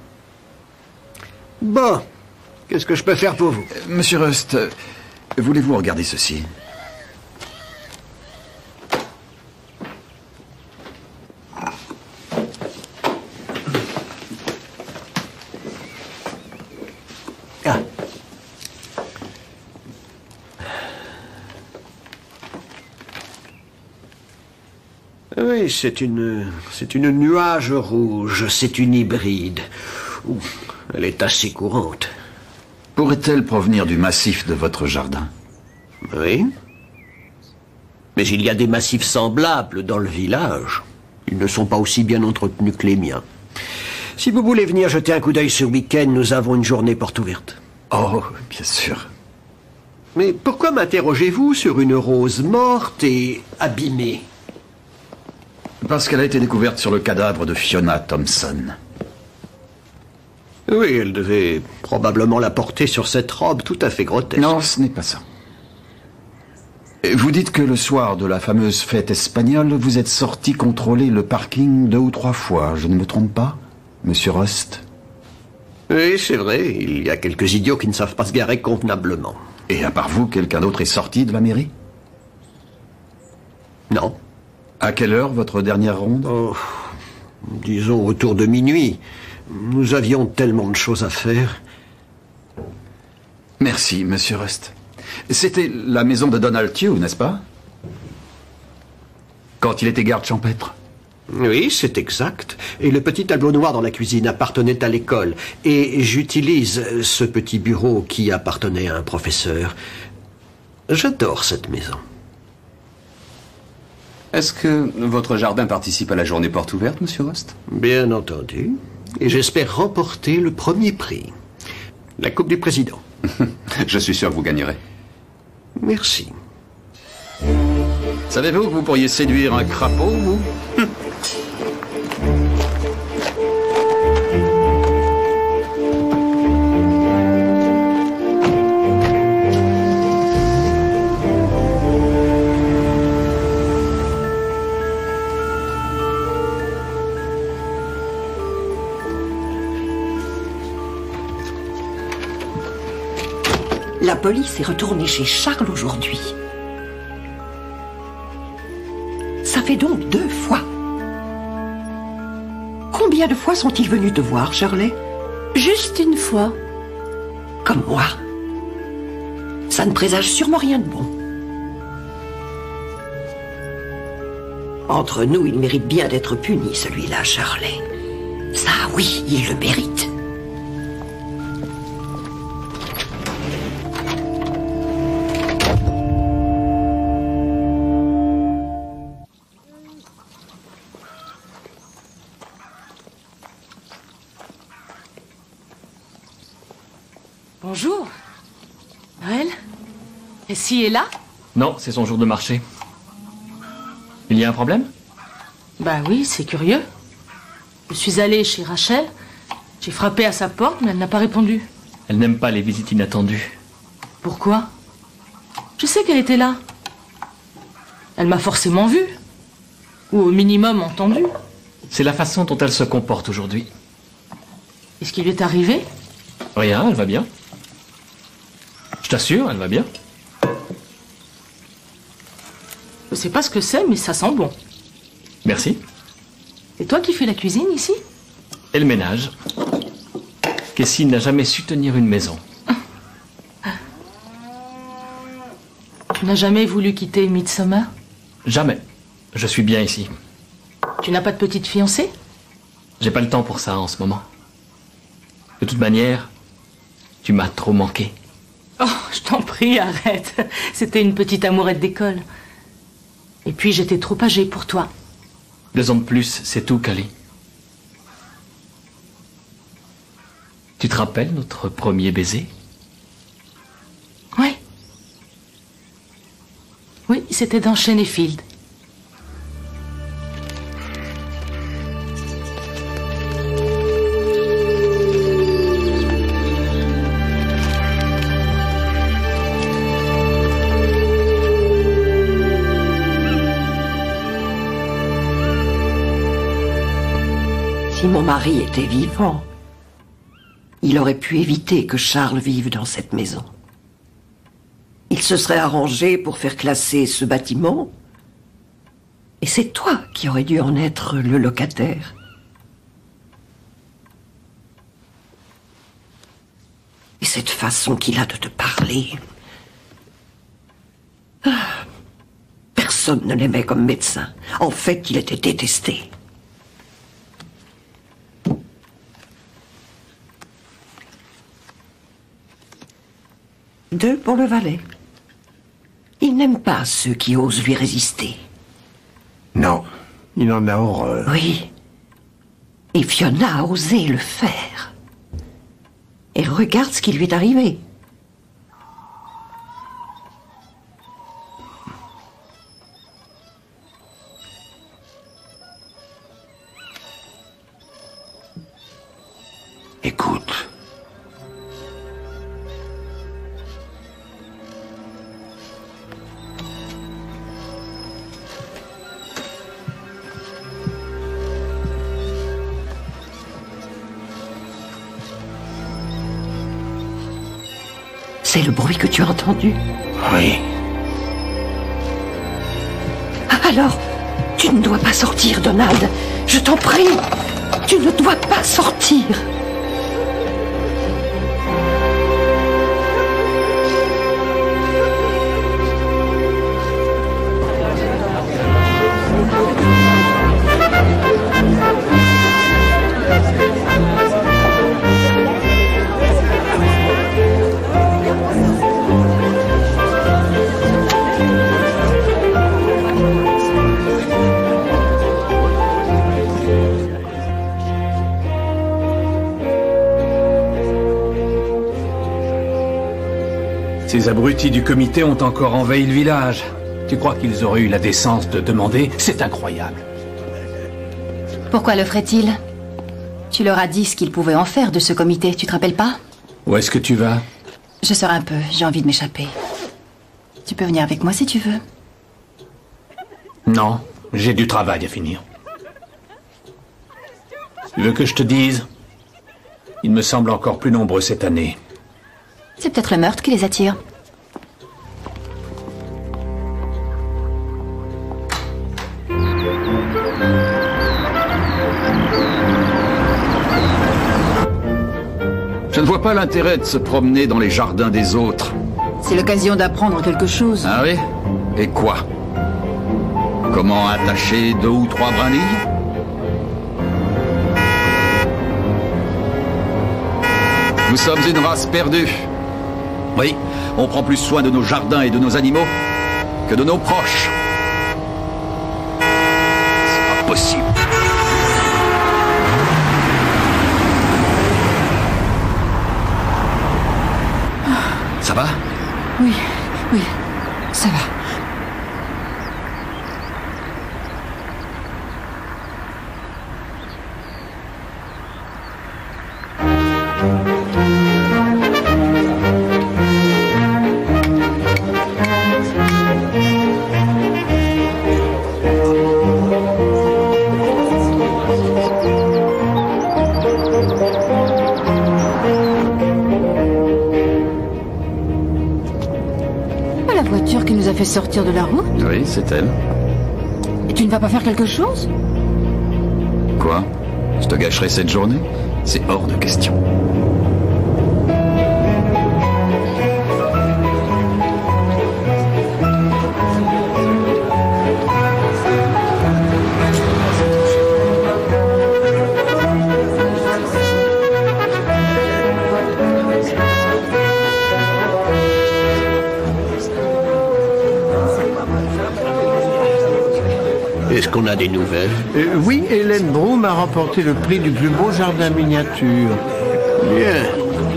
Bon, qu'est-ce que je peux faire pour vous? Monsieur Rust, voulez-vous regarder ceci? Ah. Oui, c'est une nuage rouge, c'est une hybride. Ouh, elle est assez courante. Pourrait-elle provenir du massif de votre jardin? Oui. Mais il y a des massifs semblables dans le village. Ils ne sont pas aussi bien entretenus que les miens. Si vous voulez venir jeter un coup d'œil ce week-end, nous avons une journée porte ouverte. Oh, bien sûr. Mais pourquoi m'interrogez-vous sur une rose morte et abîmée? Parce qu'elle a été découverte sur le cadavre de Fiona Thompson. Oui, elle devait probablement la porter sur cette robe tout à fait grotesque. Non, ce n'est pas ça. Vous dites que le soir de la fameuse fête espagnole, vous êtes sorti contrôler le parking 2 ou 3 fois, je ne me trompe pas, Monsieur Rust? Oui, c'est vrai, il y a quelques idiots qui ne savent pas se garer convenablement. Et à part vous, quelqu'un d'autre est sorti de la mairie? Non. À quelle heure, votre dernière ronde? Oh, disons autour de minuit. Nous avions tellement de choses à faire. Merci, Monsieur Rust. C'était la maison de Donald Tew, n'est-ce pas? Quand il était garde champêtre? Oui, c'est exact. Et le petit tableau noir dans la cuisine appartenait à l'école. Et j'utilise ce petit bureau qui appartenait à un professeur. J'adore cette maison. Est-ce que votre jardin participe à la journée porte ouverte, Monsieur Rust? Bien entendu. Et j'espère remporter le premier prix. La Coupe du Président. Je suis sûr que vous gagnerez. Merci. Savez-vous que vous pourriez séduire un crapaud, vous? La police est retournée chez Charles aujourd'hui. Ça fait donc 2 fois. Combien de fois sont-ils venus te voir, Shirley? Juste une fois. Comme moi. Ça ne présage sûrement rien de bon. Entre nous, il mérite bien d'être puni, celui-là, Shirley. Ça, oui, il le mérite. Bonjour. Noël? Essie est là? Non, c'est son jour de marché. Il y a un problème? Bah oui, c'est curieux. Je suis allée chez Rachel, j'ai frappé à sa porte, mais elle n'a pas répondu. Elle n'aime pas les visites inattendues. Pourquoi? Je sais qu'elle était là. Elle m'a forcément vue. Ou au minimum entendu. C'est la façon dont elle se comporte aujourd'hui. Qu'est-ce qui lui est arrivé? Rien, elle va bien. Je t'assure, elle va bien. Je sais pas ce que c'est, mais ça sent bon. Merci. C'est toi qui fais la cuisine ici? Et le ménage. Cassie n'a jamais su tenir une maison. Tu n'as jamais voulu quitter Midsomer? Jamais. Je suis bien ici. Tu n'as pas de petite fiancée? J'ai pas le temps pour ça en ce moment. De toute manière, tu m'as trop manqué. Oh, je t'en prie, arrête. C'était une petite amourette d'école. Et puis j'étais trop âgée pour toi. 2 ans de plus, c'est tout, Cali. Tu te rappelles notre premier baiser? Oui. Oui, c'était dans Shennefield. Si mon mari était vivant, il aurait pu éviter que Charles vive dans cette maison. Il se serait arrangé pour faire classer ce bâtiment, et c'est toi qui aurais dû en être le locataire. Et cette façon qu'il a de te parler... Personne ne l'aimait comme médecin. En fait, il était détesté. Deux pour le valet. Il n'aime pas ceux qui osent lui résister. Non, il en a horreur. Oui. Et Fiona a osé le faire. Et regarde ce qui lui est arrivé. Écoute. C'est le bruit que tu as entendu? Oui. Alors, tu ne dois pas sortir, Donald. Je t'en prie. Tu ne dois pas sortir. Ces abrutis du comité ont encore envahi le village. Tu crois qu'ils auraient eu la décence de demander? C'est incroyable. Pourquoi le ferait-il? Tu leur as dit ce qu'ils pouvaient en faire de ce comité, tu te rappelles pas? Où est-ce que tu vas? Je sors un peu, j'ai envie de m'échapper. Tu peux venir avec moi si tu veux. Non, j'ai du travail à finir. Tu veux que je te dise? Ils me semblent encore plus nombreux cette année. C'est peut-être le meurtre qui les attire. Je ne vois pas l'intérêt de se promener dans les jardins des autres. C'est l'occasion d'apprendre quelque chose. Ah oui? Et quoi? Comment attacher 2 ou 3 brindilles? Nous sommes une race perdue. Oui, on prend plus soin de nos jardins et de nos animaux que de nos proches. C'est pas possible. Ça va? Oui, oui, ça va. La voiture qui nous a fait sortir de la route? Oui, c'est elle. Et tu ne vas pas faire quelque chose? Quoi? Je te gâcherai cette journée? C'est hors de question. Est-ce qu'on a des nouvelles? Oui, Hélène Broom a remporté le prix du plus beau jardin miniature. Bien.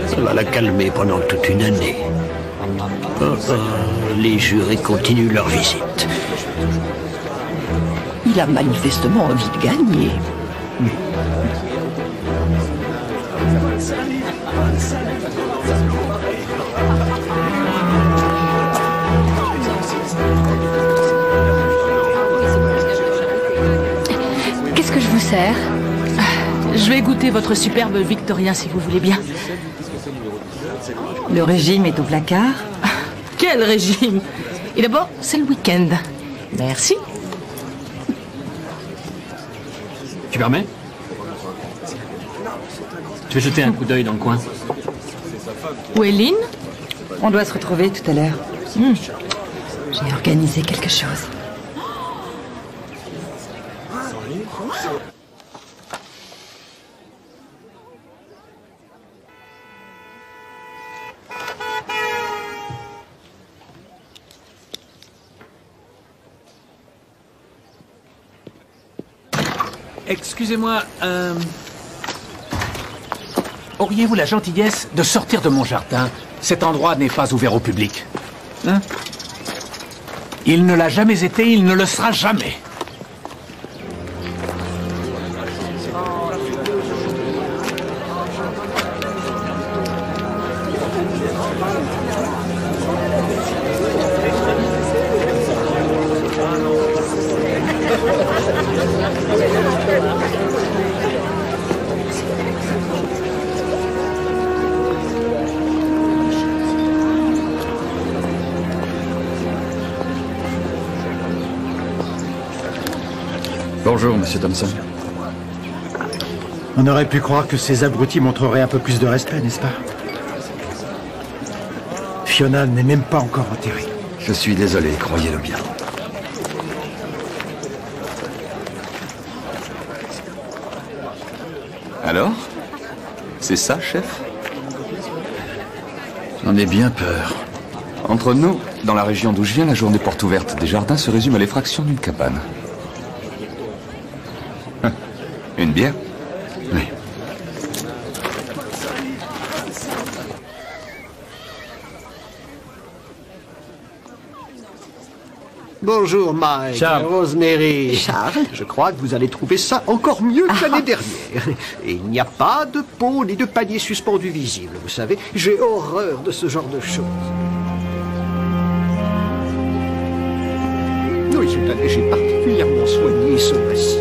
Ça va la calmer pendant toute une année. Les jurés continuent leur visite. Il a manifestement envie de gagner. Qu'est-ce que je vous sers? Je vais goûter votre superbe victorien si vous voulez bien. Le régime est au placard. Quel régime? Et d'abord, c'est le week-end. Merci. Tu permets? Je vais jeter un coup d'œil dans le coin. Où est Lynn? On doit se retrouver tout à l'heure. J'ai organisé quelque chose. Excusez-moi, auriez-vous la gentillesse de sortir de mon jardin? Cet endroit n'est pas ouvert au public. Hein? Il ne l'a jamais été, il ne le sera jamais. Bonjour, monsieur Thompson. On aurait pu croire que ces abrutis montreraient un peu plus de respect, n'est-ce pas? Fiona n'est même pas encore enterrée. Je suis désolé, croyez-le bien. Alors? C'est ça, chef? J'en ai bien peur. Entre nous, dans la région d'où je viens, la journée porte ouverte des jardins se résume à l'effraction d'une cabane. Une bière? Oui. Bonjour Mike, Charles. Rosemary. Charles, je crois que vous allez trouver ça encore mieux que l'année dernière. Et il n'y a pas de pot ni de panier suspendu visible, vous savez. J'ai horreur de ce genre de choses. Oui, cette année, j'ai particulièrement soigné ce massif.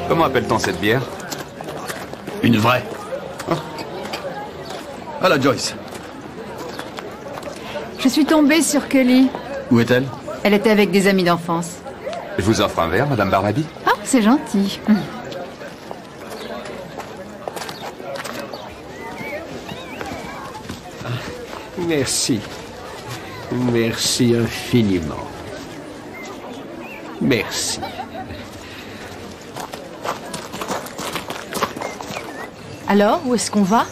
Comment appelle-t-on cette bière? Une vraie. À la Joyce. Je suis tombée sur Kelly. Où est-elle? Elle était avec des amis d'enfance. Je vous offre un verre, Madame Barnaby. Ah, c'est gentil. Merci. Merci infiniment. Merci. Alors, où est-ce qu'on va?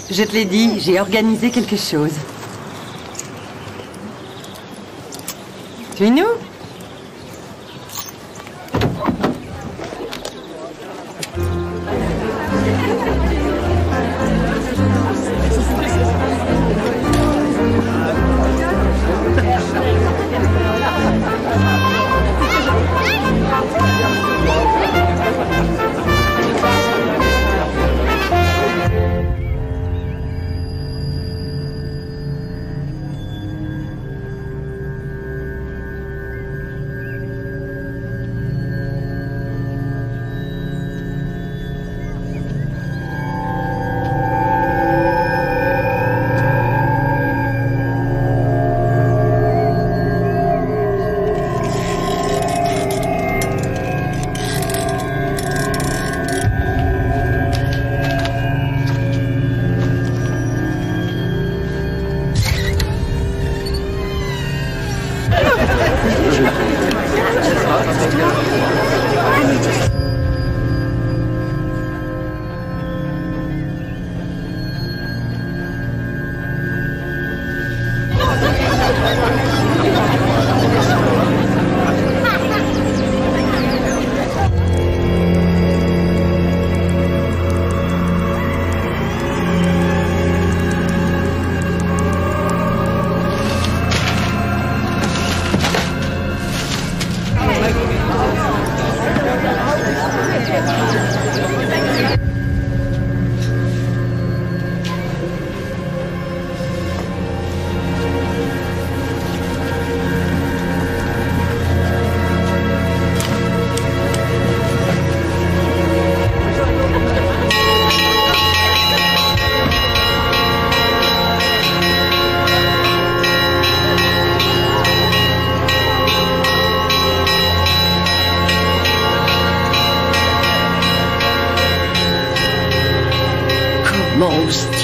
Je te l'ai dit, j'ai organisé quelque chose. Suis-nous?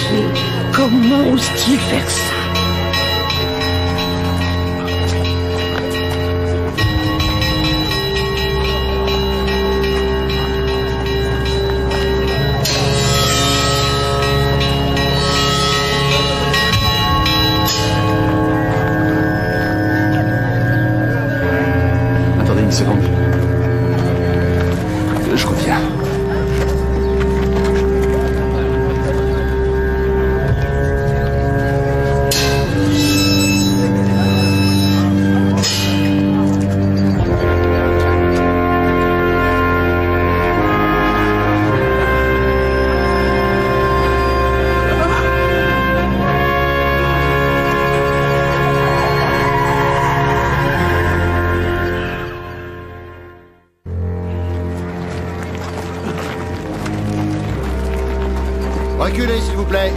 cacher. Comment ose-t-il faire ça? Attendez une seconde. Je reviens. Reculez, s'il vous plaît.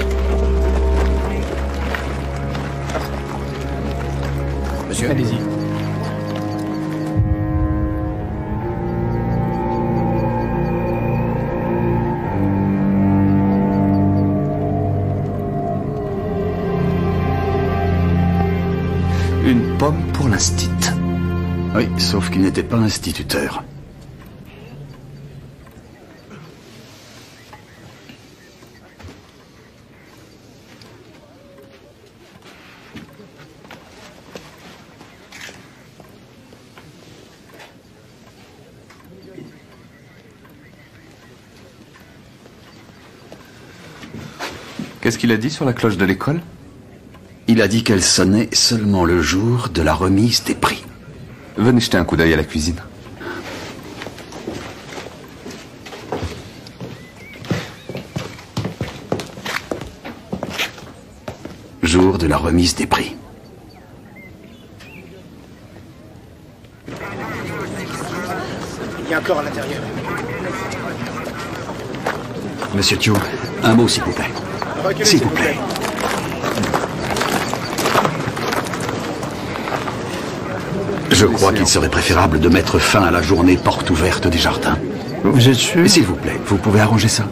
Monsieur. Allez-y. Une pomme pour l'instit. Oui, sauf qu'il n'était pas instituteur. Qu'est-ce qu'il a dit sur la cloche de l'école? Il a dit qu'elle sonnait seulement le jour de la remise des prix. Venez jeter un coup d'œil à la cuisine. Jour de la remise des prix. Il y a encore à l'intérieur. Monsieur Thio, un mot s'il vous plaît. Reculez, S'il vous plaît. Je crois qu'il serait préférable de mettre fin à la journée porte ouverte des jardins. Vous êtes sûr? S'il vous plaît, vous pouvez arranger ça?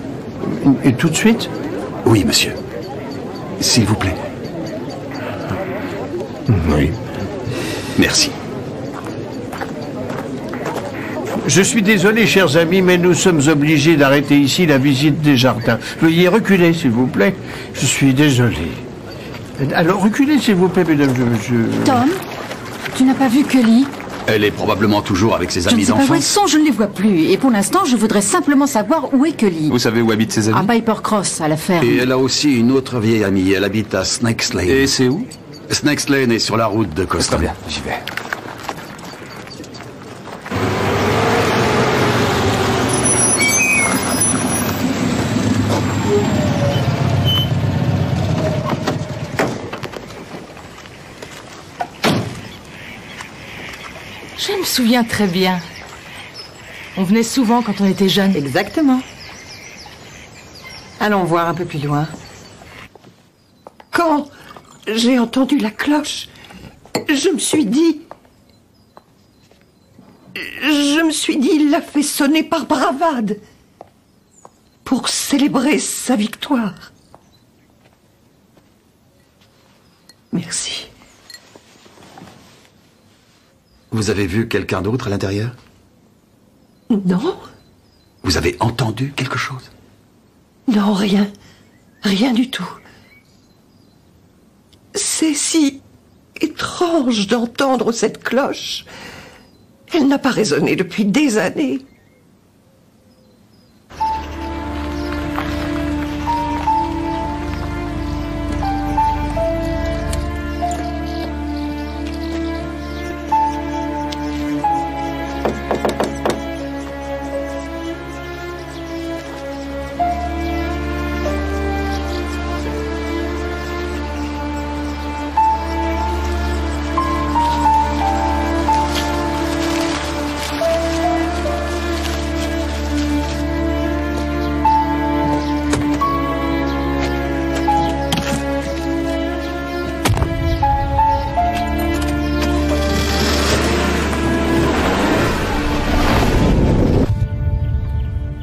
Et tout de suite? Oui, monsieur. S'il vous plaît. Oui. Merci. Je suis désolé, chers amis, mais nous sommes obligés d'arrêter ici la visite des jardins. Veuillez reculer, s'il vous plaît. Je suis désolé. Alors, reculez, s'il vous plaît, mesdames et messieurs. Tom, tu n'as pas vu Kelly? Elle est probablement toujours avec ses Je ne amis sais pas où d'enfance. elles sont, je ne les vois plus. Et pour l'instant, je voudrais simplement savoir où est Kelly. Vous savez où habitent ses amis? À Piper Cross, à la ferme. Et elle a aussi une autre vieille amie. Elle habite à Snakes Lane. Et c'est où? Snakes Lane est sur la route de Costa. Très bien, j'y vais. Je me souviens très bien. On venait souvent quand on était jeunes. Exactement. Allons voir un peu plus loin. Quand j'ai entendu la cloche, je me suis dit, il l'a fait sonner par bravade pour célébrer sa victoire. Merci. Vous avez vu quelqu'un d'autre à l'intérieur? Non, Vous avez entendu quelque chose? non, rien. Rien du tout. C'est si étrange d'entendre cette cloche. Elle n'a pas résonné depuis des années.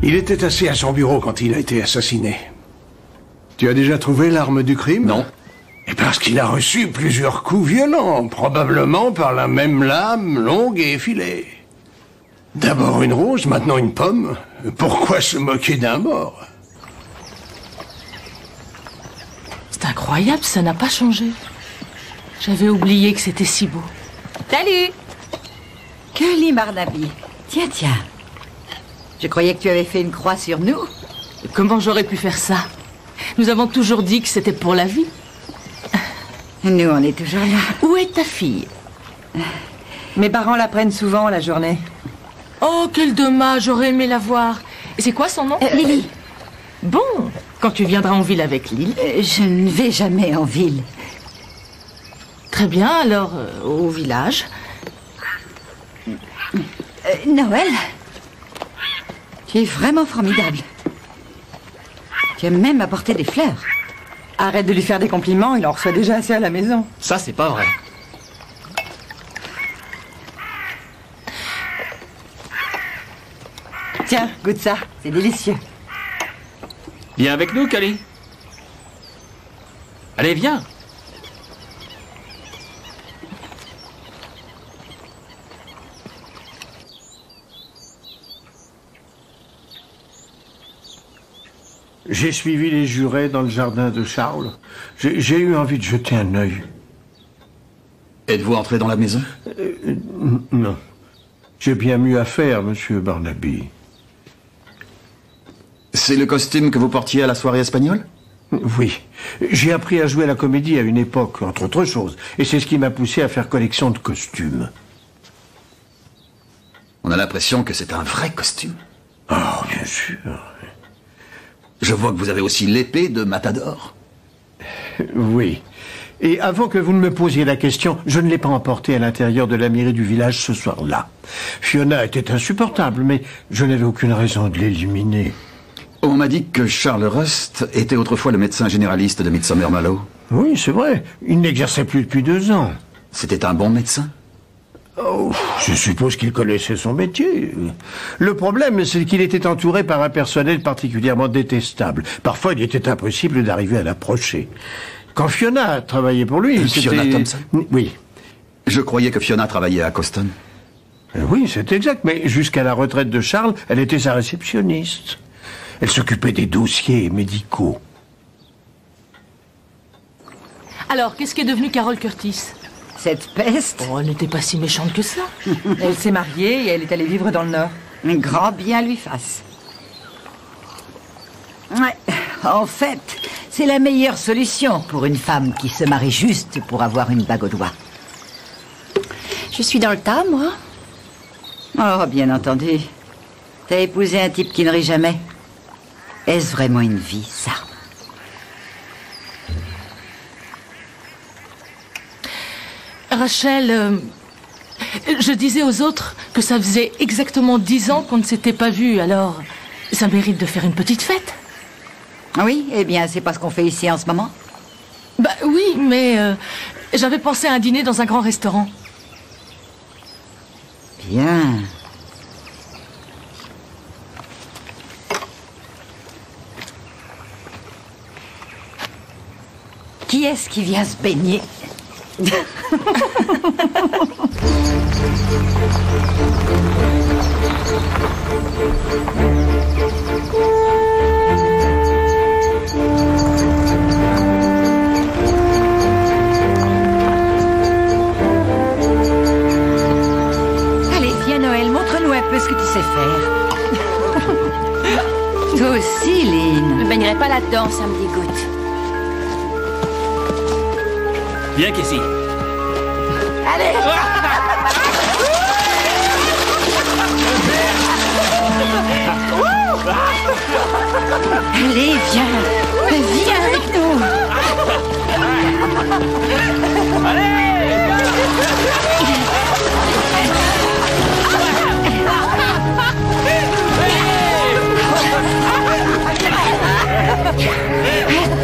Il était assis à son bureau quand il a été assassiné. Tu as déjà trouvé l'arme du crime? Non. Et parce qu'il a reçu plusieurs coups violents, probablement par la même lame longue et effilée. D'abord une rose, maintenant une pomme. Pourquoi se moquer d'un mort? C'est incroyable, ça n'a pas changé. J'avais oublié que c'était si beau. Salut! Cully Barnaby. Tiens, tiens. Je croyais que tu avais fait une croix sur nous. Comment j'aurais pu faire ça? Nous avons toujours dit que c'était pour la vie. Nous, on est toujours là. Où est ta fille? Mes parents la prennent souvent la journée. Oh, quel dommage, j'aurais aimé la voir. Et c'est quoi son nom? Lily. Bon, quand tu viendras en ville avec Lily. Je ne vais jamais en ville. Très bien, alors, au village. Noël, tu es vraiment formidable. Tu aimes même apporter des fleurs. Arrête de lui faire des compliments, il en reçoit déjà assez à la maison. Ça, c'est pas vrai. Tiens, goûte ça, c'est délicieux. Viens avec nous, Cully. Allez, viens. J'ai suivi les jurés dans le jardin de Charles. J'ai eu envie de jeter un œil. Êtes-vous entré dans la maison? Non. J'ai bien mieux à faire, monsieur Barnaby. C'est le costume que vous portiez à la soirée espagnole? Oui. J'ai appris à jouer à la comédie à une époque, entre autres choses. Et c'est ce qui m'a poussé à faire collection de costumes. On a l'impression que c'est un vrai costume. Oh, bien sûr. Je vois que vous avez aussi l'épée de Matador. Oui. Et avant que vous ne me posiez la question, je ne l'ai pas emporté à l'intérieur de la mairie du village ce soir-là. Fiona était insupportable, mais je n'avais aucune raison de l'éliminer. On m'a dit que Charles Rust était autrefois le médecin généraliste de Midsomer Mallow. Oui, c'est vrai. Il n'exerçait plus depuis 2 ans. C'était un bon médecin? Oh, je suppose qu'il connaissait son métier. Le problème, c'est qu'il était entouré par un personnel particulièrement détestable. Parfois, il était impossible d'arriver à l'approcher. Quand Fiona travaillait pour lui, Fiona Thompson? Oui. Je croyais que Fiona travaillait à Coston. Oui, c'est exact, mais jusqu'à la retraite de Charles, elle était sa réceptionniste. Elle s'occupait des dossiers médicaux. Alors, qu'est-ce qu'est devenu Carol Curtis? Cette peste? Oh, elle n'était pas si méchante que ça. Elle s'est mariée et elle est allée vivre dans le Nord. Un grand bien lui fasse. Ouais, en fait, c'est la meilleure solution pour une femme qui se marie juste pour avoir une bague au doigt. Je suis dans le tas, moi. Oh, bien entendu. T'as épousé un type qui ne rit jamais. Est-ce vraiment une vie, ça? Rachel, je disais aux autres que ça faisait exactement 10 ans qu'on ne s'était pas vus, alors ça mérite de faire une petite fête. Oui, eh bien, c'est pas ce qu'on fait ici en ce moment. Bah oui, mais j'avais pensé à un dîner dans un grand restaurant. Bien. Qui est-ce qui vient se baigner? Allez, viens Noël, montre-nous un peu ce que tu sais faire. Toi aussi, Lynn. Je ne baignerai pas là-dedans, ça me dégoûte. Viens, Cassie. Allez! Allez, viens! Viens avec nous!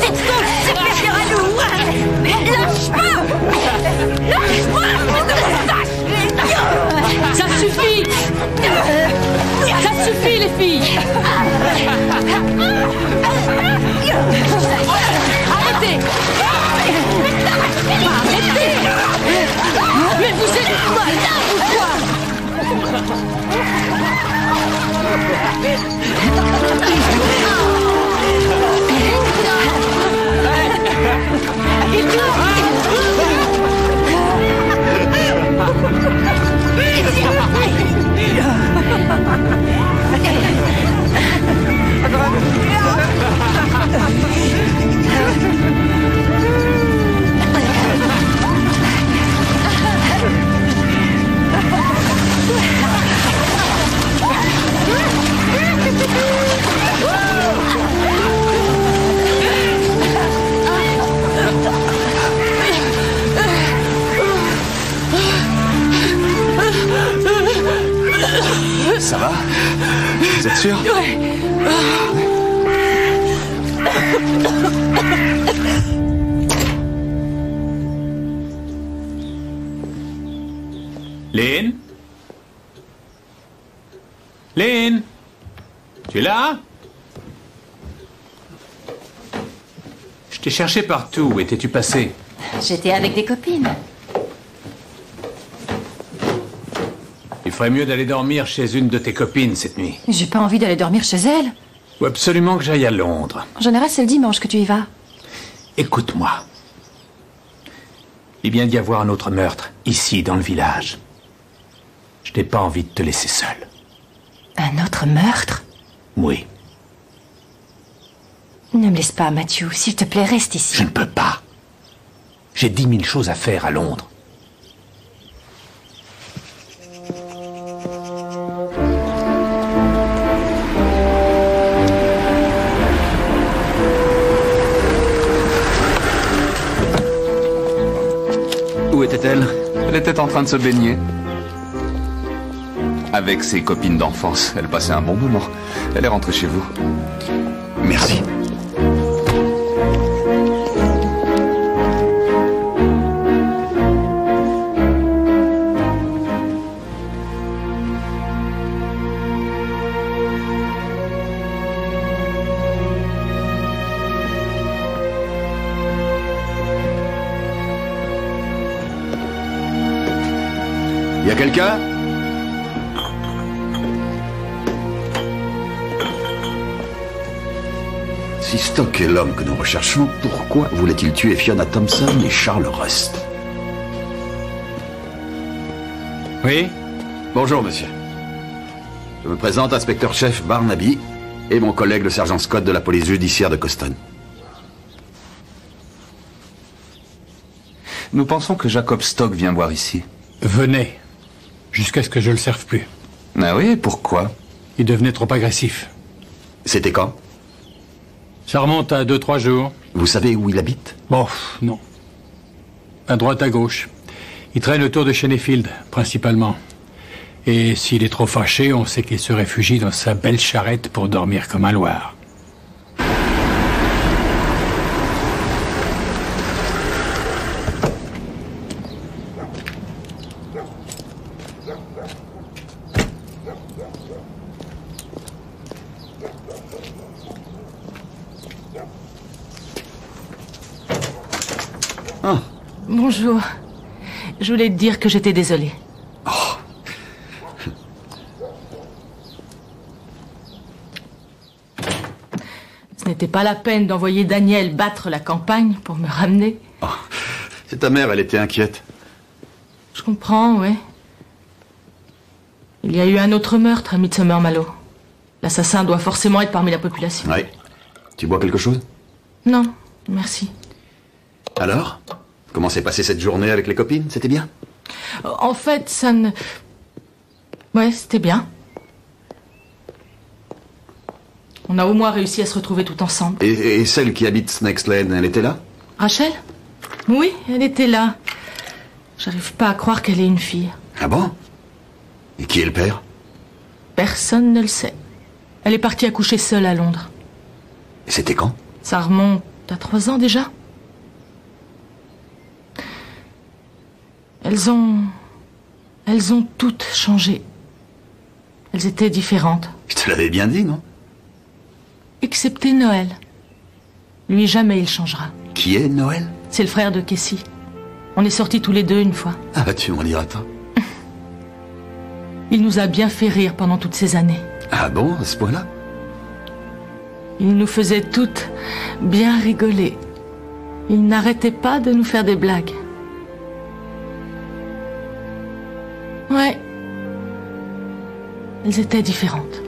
C'est ton supérieur à nous! Lâche-moi! Lâche-moi! Ça va? Vous êtes sûr? Ouais. Lynn? Lynn? Tu es là? Je t'ai cherché partout. Où étais-tu passé? J'étais avec des copines. Il ferait mieux d'aller dormir chez une de tes copines cette nuit. J'ai pas envie d'aller dormir chez elle. Faut absolument que j'aille à Londres. En général, c'est le dimanche que tu y vas. Écoute-moi. Il vient d'y avoir un autre meurtre, ici, dans le village. Je n'ai pas envie de te laisser seul. Un autre meurtre? Oui. Ne me laisse pas, Matthew. S'il te plaît, reste ici. Je ne peux pas. J'ai 10 000 choses à faire à Londres. Où était-elle? Elle était en train de se baigner. Avec ses copines d'enfance. Elle passait un bon moment. Elle est rentrée chez vous. Merci. Y a quelqu'un? Si Stock est l'homme que nous recherchons, pourquoi voulait-il tuer Fiona Thompson et Charles Rust? Oui? Bonjour, monsieur. Je me présente, inspecteur-chef Barnaby, et mon collègue le sergent Scott de la police judiciaire de Coston. Nous pensons que Jacob Stock vient voir ici. Venez. Jusqu'à ce que je le serve plus. Ah oui, pourquoi? Il devenait trop agressif. C'était quand? Ça remonte à 2-3 jours. Vous savez où il habite? Bon, non. À droite, à gauche. Il traîne autour de Shennefield, principalement. Et s'il est trop fâché, on sait qu'il se réfugie dans sa belle charrette pour dormir comme un loir. Bonjour. Je voulais te dire que j'étais désolée. Ce n'était pas la peine d'envoyer Daniel battre la campagne pour me ramener. Oh, c'est ta mère, elle était inquiète. Je comprends, ouais. Il y a eu un autre meurtre à Midsomer Mallow. L'assassin doit forcément être parmi la population. Oui. Tu bois quelque chose? Non, merci. Alors? Comment s'est passée cette journée avec les copines? C'était bien? En fait, ça ne... Ouais, c'était bien. On a au moins réussi à se retrouver tout ensemble. Et celle qui habite Snakes Lane, elle était là? Rachel? Oui, elle était là. J'arrive pas à croire qu'elle est une fille. Ah bon? Et qui est le père? Personne ne le sait. Elle est partie accoucher seule à Londres. Et c'était quand? Ça remonte à 3 ans déjà. Elles ont toutes changé. Elles étaient différentes. Je te l'avais bien dit, non? Excepté Noël. Lui, jamais il changera. Qui est Noël? C'est le frère de Cassie. On est sortis tous les deux une fois. Ah bah tu m'en diras pas. Il nous a bien fait rire pendant toutes ces années. Ah bon, à ce point-là? Il nous faisait toutes bien rigoler. Il n'arrêtait pas de nous faire des blagues. Ouais. Elles étaient différentes.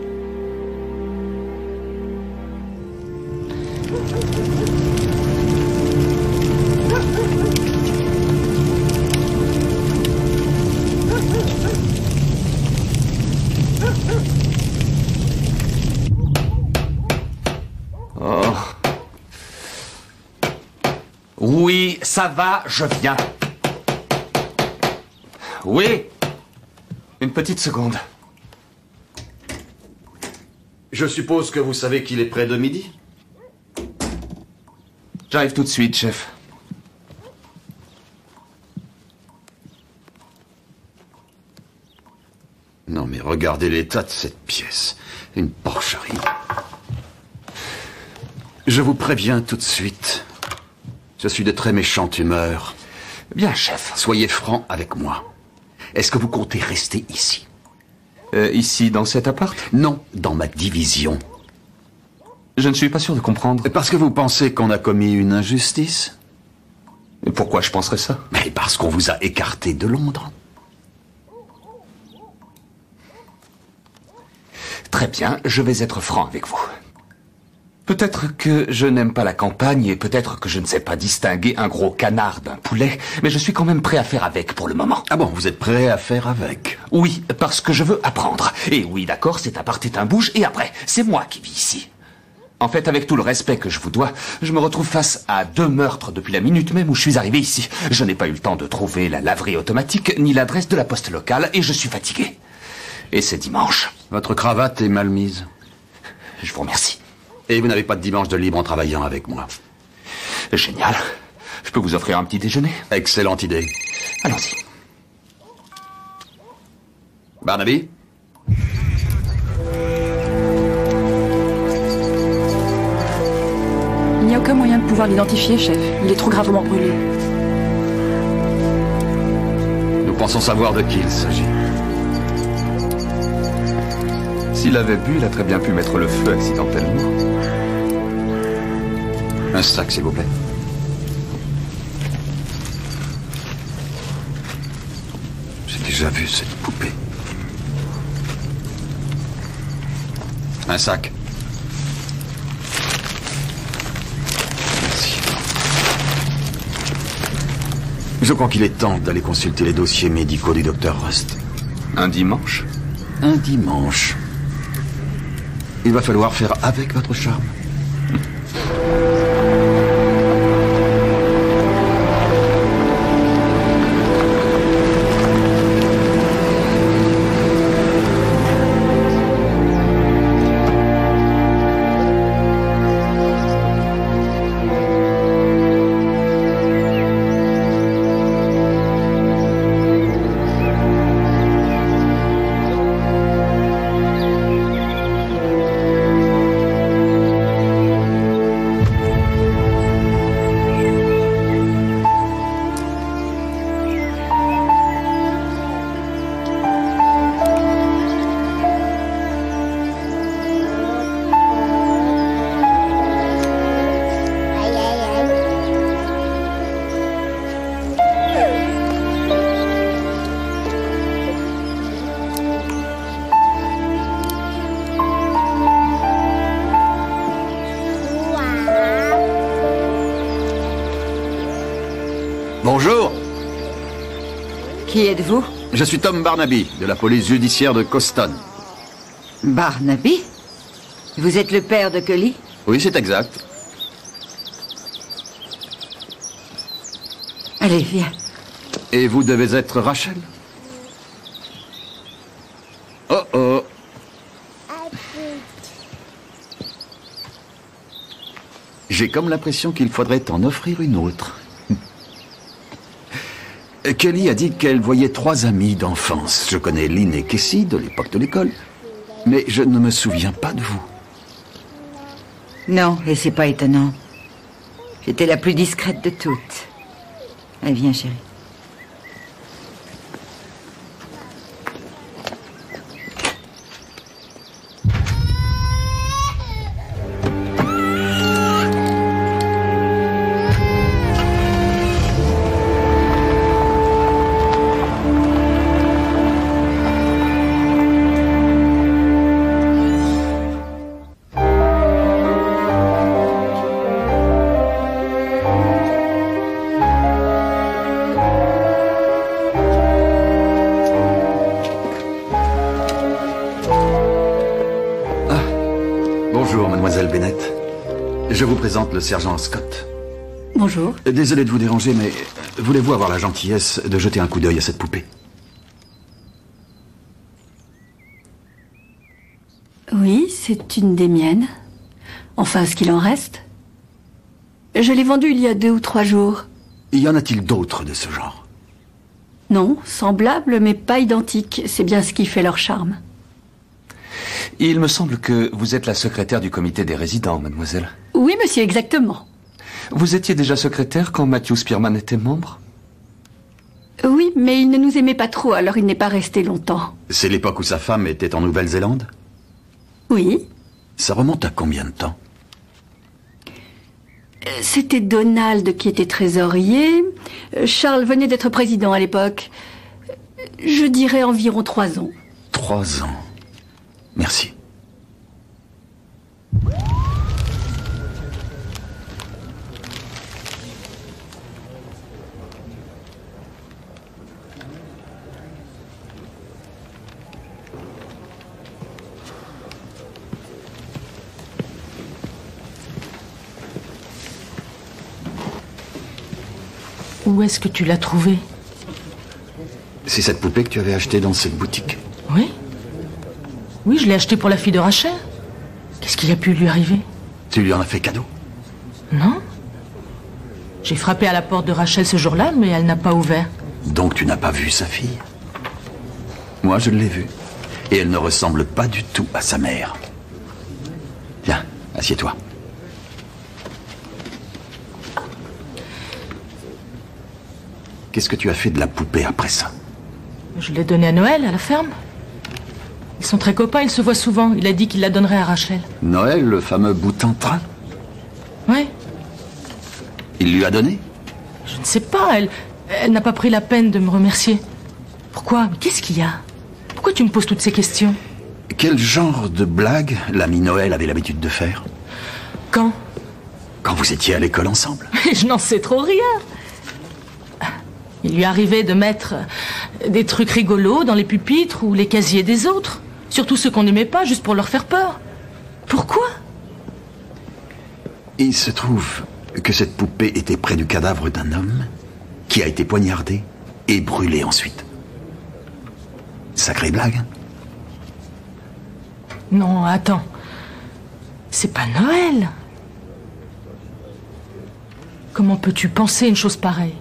Oh. Oui, ça va, je viens. Oui. Une petite seconde. Je suppose que vous savez qu'il est près de midi? J'arrive tout de suite, chef. Non mais regardez l'état de cette pièce. Une porcherie. Je vous préviens tout de suite. Je suis de très méchante humeur. Bien, chef. Soyez franc avec moi. Est-ce que vous comptez rester ici? Ici, dans cet appart? Non, dans ma division. Je ne suis pas sûr de comprendre. Parce que vous pensez qu'on a commis une injustice? Et pourquoi je penserais ça? Mais parce qu'on vous a écarté de Londres. Très bien, je vais être franc avec vous. Peut-être que je n'aime pas la campagne et peut-être que je ne sais pas distinguer un gros canard d'un poulet, mais je suis quand même prêt à faire avec pour le moment. Ah bon, vous êtes prêt à faire avec? Oui, parce que je veux apprendre. Et oui, d'accord, cet appart est un bouge, et après, c'est moi qui vis ici. En fait, avec tout le respect que je vous dois, je me retrouve face à 2 meurtres depuis la minute même où je suis arrivé ici. Je n'ai pas eu le temps de trouver la laverie automatique, ni l'adresse de la poste locale, et je suis fatigué. Et c'est dimanche. Votre cravate est mal mise. Je vous remercie. Et vous n'avez pas de dimanche de libre en travaillant avec moi. Génial. Je peux vous offrir un petit déjeuner? Excellente idée. Allons-y. Barnaby? Il n'y a aucun moyen de pouvoir l'identifier, chef. Il est trop gravement brûlé. Nous pensons savoir de qui il s'agit. S'il avait bu, il a très bien pu mettre le feu accidentellement. Un sac, s'il vous plaît. J'ai déjà vu cette poupée. Un sac. Merci. Je crois qu'il est temps d'aller consulter les dossiers médicaux du docteur Rust. Un dimanche? Un dimanche. Il va falloir faire avec votre charme. Bonjour. Qui êtes-vous? Je suis Tom Barnaby, de la police judiciaire de Coston. Barnaby? Vous êtes le père de Cully? Oui, c'est exact. Allez, viens. Et vous devez être Rachel? Oh oh. J'ai comme l'impression qu'il faudrait t'en offrir une autre. Kelly a dit qu'elle voyait 3 amis d'enfance. Je connais Lynn et Cassie de l'époque de l'école. Mais je ne me souviens pas de vous. Non, et c'est pas étonnant. J'étais la plus discrète de toutes. Allez, viens, chérie. Bonjour, mademoiselle Bennett. Je vous présente le sergent Scott. Bonjour. Désolé de vous déranger, mais voulez-vous avoir la gentillesse de jeter un coup d'œil à cette poupée? Oui, c'est une des miennes. Enfin, ce qu'il en reste. Je l'ai vendue il y a 2 ou 3 jours. Y en a-t-il d'autres de ce genre? Non, semblables, mais pas identiques. C'est bien ce qui fait leur charme. Il me semble que vous êtes la secrétaire du comité des résidents, mademoiselle. Oui, monsieur, exactement. Vous étiez déjà secrétaire quand Matthew Spearman était membre? Oui, mais il ne nous aimait pas trop, alors il n'est pas resté longtemps. C'est l'époque où sa femme était en Nouvelle-Zélande? Oui. Ça remonte à combien de temps? C'était Donald qui était trésorier. Charles venait d'être président à l'époque. Je dirais environ 3 ans. 3 ans. Merci. Où est-ce que tu l'as trouvée? C'est cette poupée que tu avais achetée dans cette boutique? Oui. Oui, je l'ai achetée pour la fille de Rachel. Qu'est-ce qui a pu lui arriver? Tu lui en as fait cadeau? Non. J'ai frappé à la porte de Rachel ce jour-là, mais elle n'a pas ouvert. Donc tu n'as pas vu sa fille? Moi, je l'ai vue. Et elle ne ressemble pas du tout à sa mère. Viens, assieds-toi. Qu'est-ce que tu as fait de la poupée après ça? Je l'ai donnée à Noël, à la ferme. Ils sont très copains, ils se voient souvent. Il a dit qu'il la donnerait à Rachel. Noël, le fameux bout en train? Oui. Il lui a donné? Je ne sais pas, elle n'a pas pris la peine de me remercier. Pourquoi? Mais qu'est-ce qu'il y a? Pourquoi tu me poses toutes ces questions? Quel genre de blague l'ami Noël avait l'habitude de faire? Quand? Quand vous étiez à l'école ensemble. Mais je n'en sais trop rien. Il lui arrivait de mettre des trucs rigolos dans les pupitres ou les casiers des autres. Surtout ceux qu'on n'aimait pas, juste pour leur faire peur. Pourquoi? Il se trouve que cette poupée était près du cadavre d'un homme qui a été poignardé et brûlé ensuite. Sacrée blague, hein? Non, attends. C'est pas Noël. Comment peux-tu penser une chose pareille?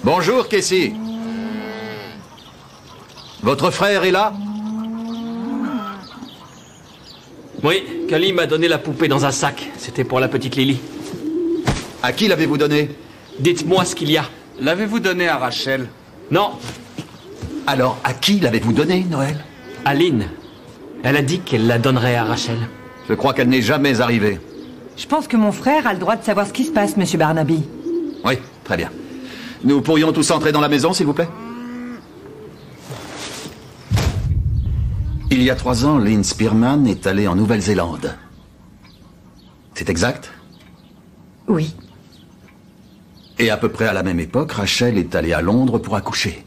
Bonjour, Casey. Votre frère est là? Oui, Kali m'a donné la poupée dans un sac. C'était pour la petite Lily. À qui l'avez-vous donnée? Dites-moi ce qu'il y a. L'avez-vous donnée à Rachel? Non. Alors, à qui l'avez-vous donnée, Noël? À Lynn. Elle a dit qu'elle la donnerait à Rachel. Je crois qu'elle n'est jamais arrivée. Je pense que mon frère a le droit de savoir ce qui se passe, monsieur Barnaby. Oui, très bien. Nous pourrions tous entrer dans la maison, s'il vous plaît? Il y a 3 ans, Lynn Spearman est allée en Nouvelle-Zélande. C'est exact? Oui. Et à peu près à la même époque, Rachel est allée à Londres pour accoucher.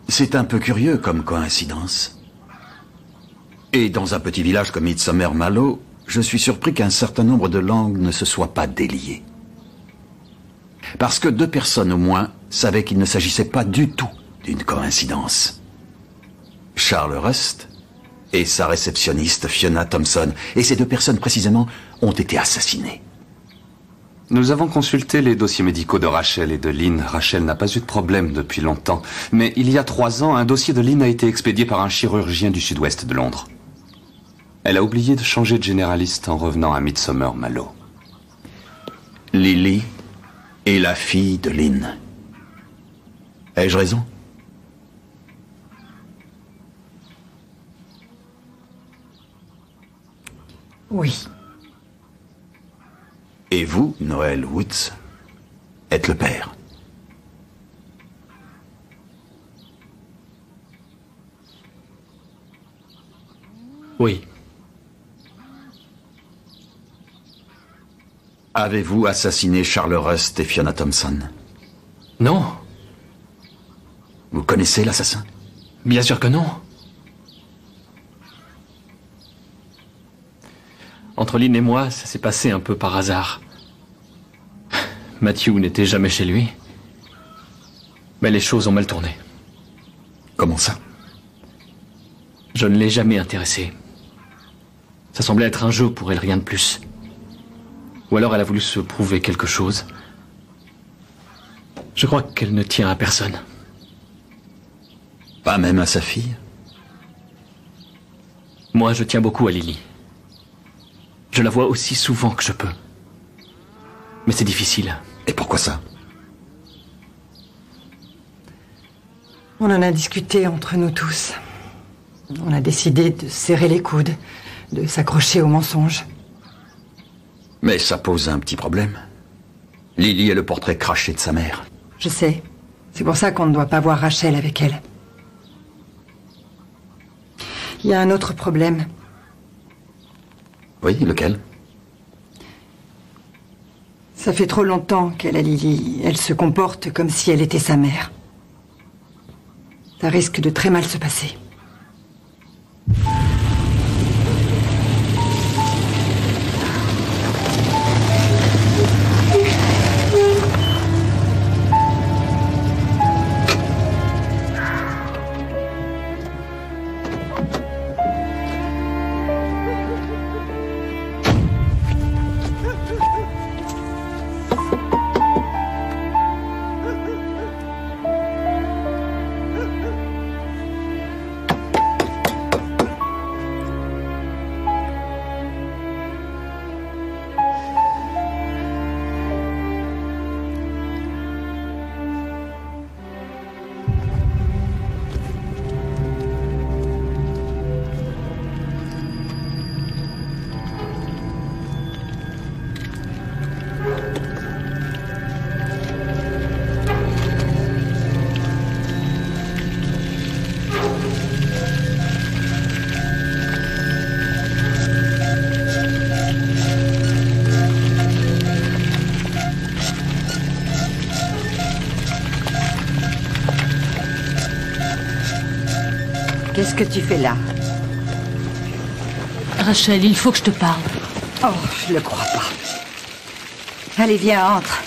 C'est un peu curieux comme coïncidence. Et dans un petit village comme Midsomer Mallow, je suis surpris qu'un certain nombre de langues ne se soient pas déliées. Parce que 2 personnes au moins savaient qu'il ne s'agissait pas du tout d'une coïncidence. Charles Rust et sa réceptionniste Fiona Thompson. Et ces 2 personnes précisément ont été assassinées. Nous avons consulté les dossiers médicaux de Rachel et de Lynn. Rachel n'a pas eu de problème depuis longtemps. Mais il y a 3 ans, un dossier de Lynn a été expédié par un chirurgien du sud-ouest de Londres. Elle a oublié de changer de généraliste en revenant à Midsomer Mallow. Lily est la fille de Lynn. Ai-je raison? Oui. Et vous, Noël Woods, être le père. Oui. Avez-vous assassiné Charles Rust et Fiona Thompson? Non. Vous connaissez l'assassin? Bien sûr que non. Entre Lynn et moi, ça s'est passé un peu par hasard. Matthew n'était jamais chez lui. Mais les choses ont mal tourné. Comment ça? Je ne l'ai jamais intéressée. Ça semblait être un jeu pour elle, rien de plus. Ou alors elle a voulu se prouver quelque chose. Je crois qu'elle ne tient à personne. Pas même à sa fille? Moi, je tiens beaucoup à Lily. Je la vois aussi souvent que je peux. Mais c'est difficile. Et pourquoi ça? On en a discuté entre nous tous. On a décidé de serrer les coudes, de s'accrocher aux mensonges. Mais ça pose un petit problème. Lily est le portrait craché de sa mère. Je sais. C'est pour ça qu'on ne doit pas voir Rachel avec elle. Il y a un autre problème. Oui, lequel? Ça fait trop longtemps qu'elle a Lily. Elle se comporte comme si elle était sa mère. Ça risque de très mal se passer. Qu'est-ce que tu fais là? Rachel, il faut que je te parle. Oh, je le crois pas. Allez, viens, entre.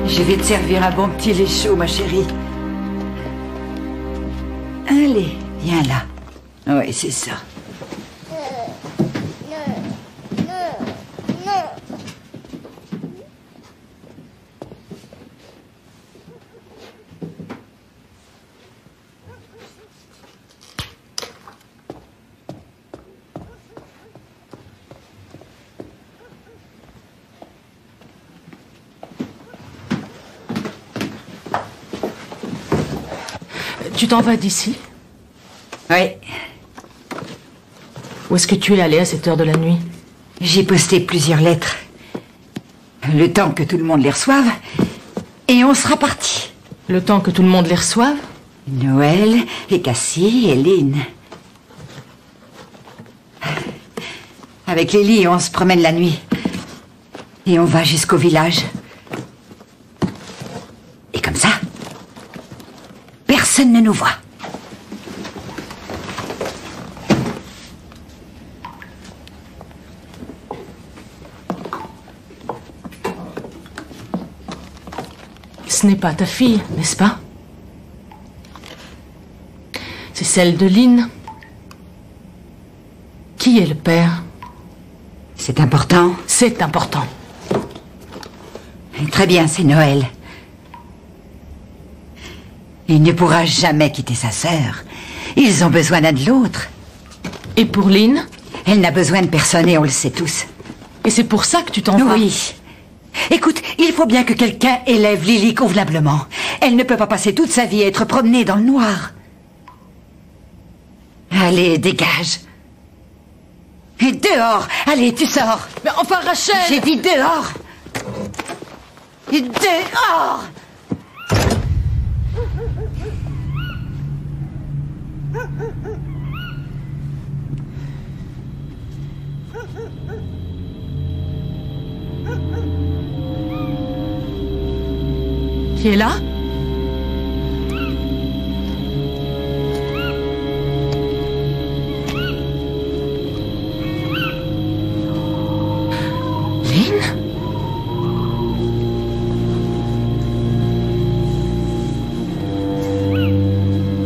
Je vais te servir un bon petit lait chaud, ma chérie. Allez, viens là. Oui, c'est ça. Tu t'en vas d'ici? Oui. Où est-ce que tu es allé à cette heure de la nuit? J'ai posté plusieurs lettres. Le temps que tout le monde les reçoive. Et on sera parti. Le temps que tout le monde les reçoive? Noël et Cassie et Lynn. Avec Lily, on se promène la nuit. Et on va jusqu'au village. Et comme ça, personne ne nous voit. Ce n'est pas ta fille, n'est-ce pas? C'est celle de Lynn. Qui est le père? C'est important? C'est important. Très bien, c'est Noël. Il ne pourra jamais quitter sa sœur. Ils ont besoin l'un de l'autre. Et pour Lynn? Elle n'a besoin de personne et on le sait tous. Et c'est pour ça que tu t'en vas. Oui. Écoute, il faut bien que quelqu'un élève Lily convenablement. Elle ne peut pas passer toute sa vie à être promenée dans le noir. Allez, dégage. Et dehors. Allez, tu sors. Mais enfin, Rachel. J'ai dit dehors. Et dehors. Qui est là?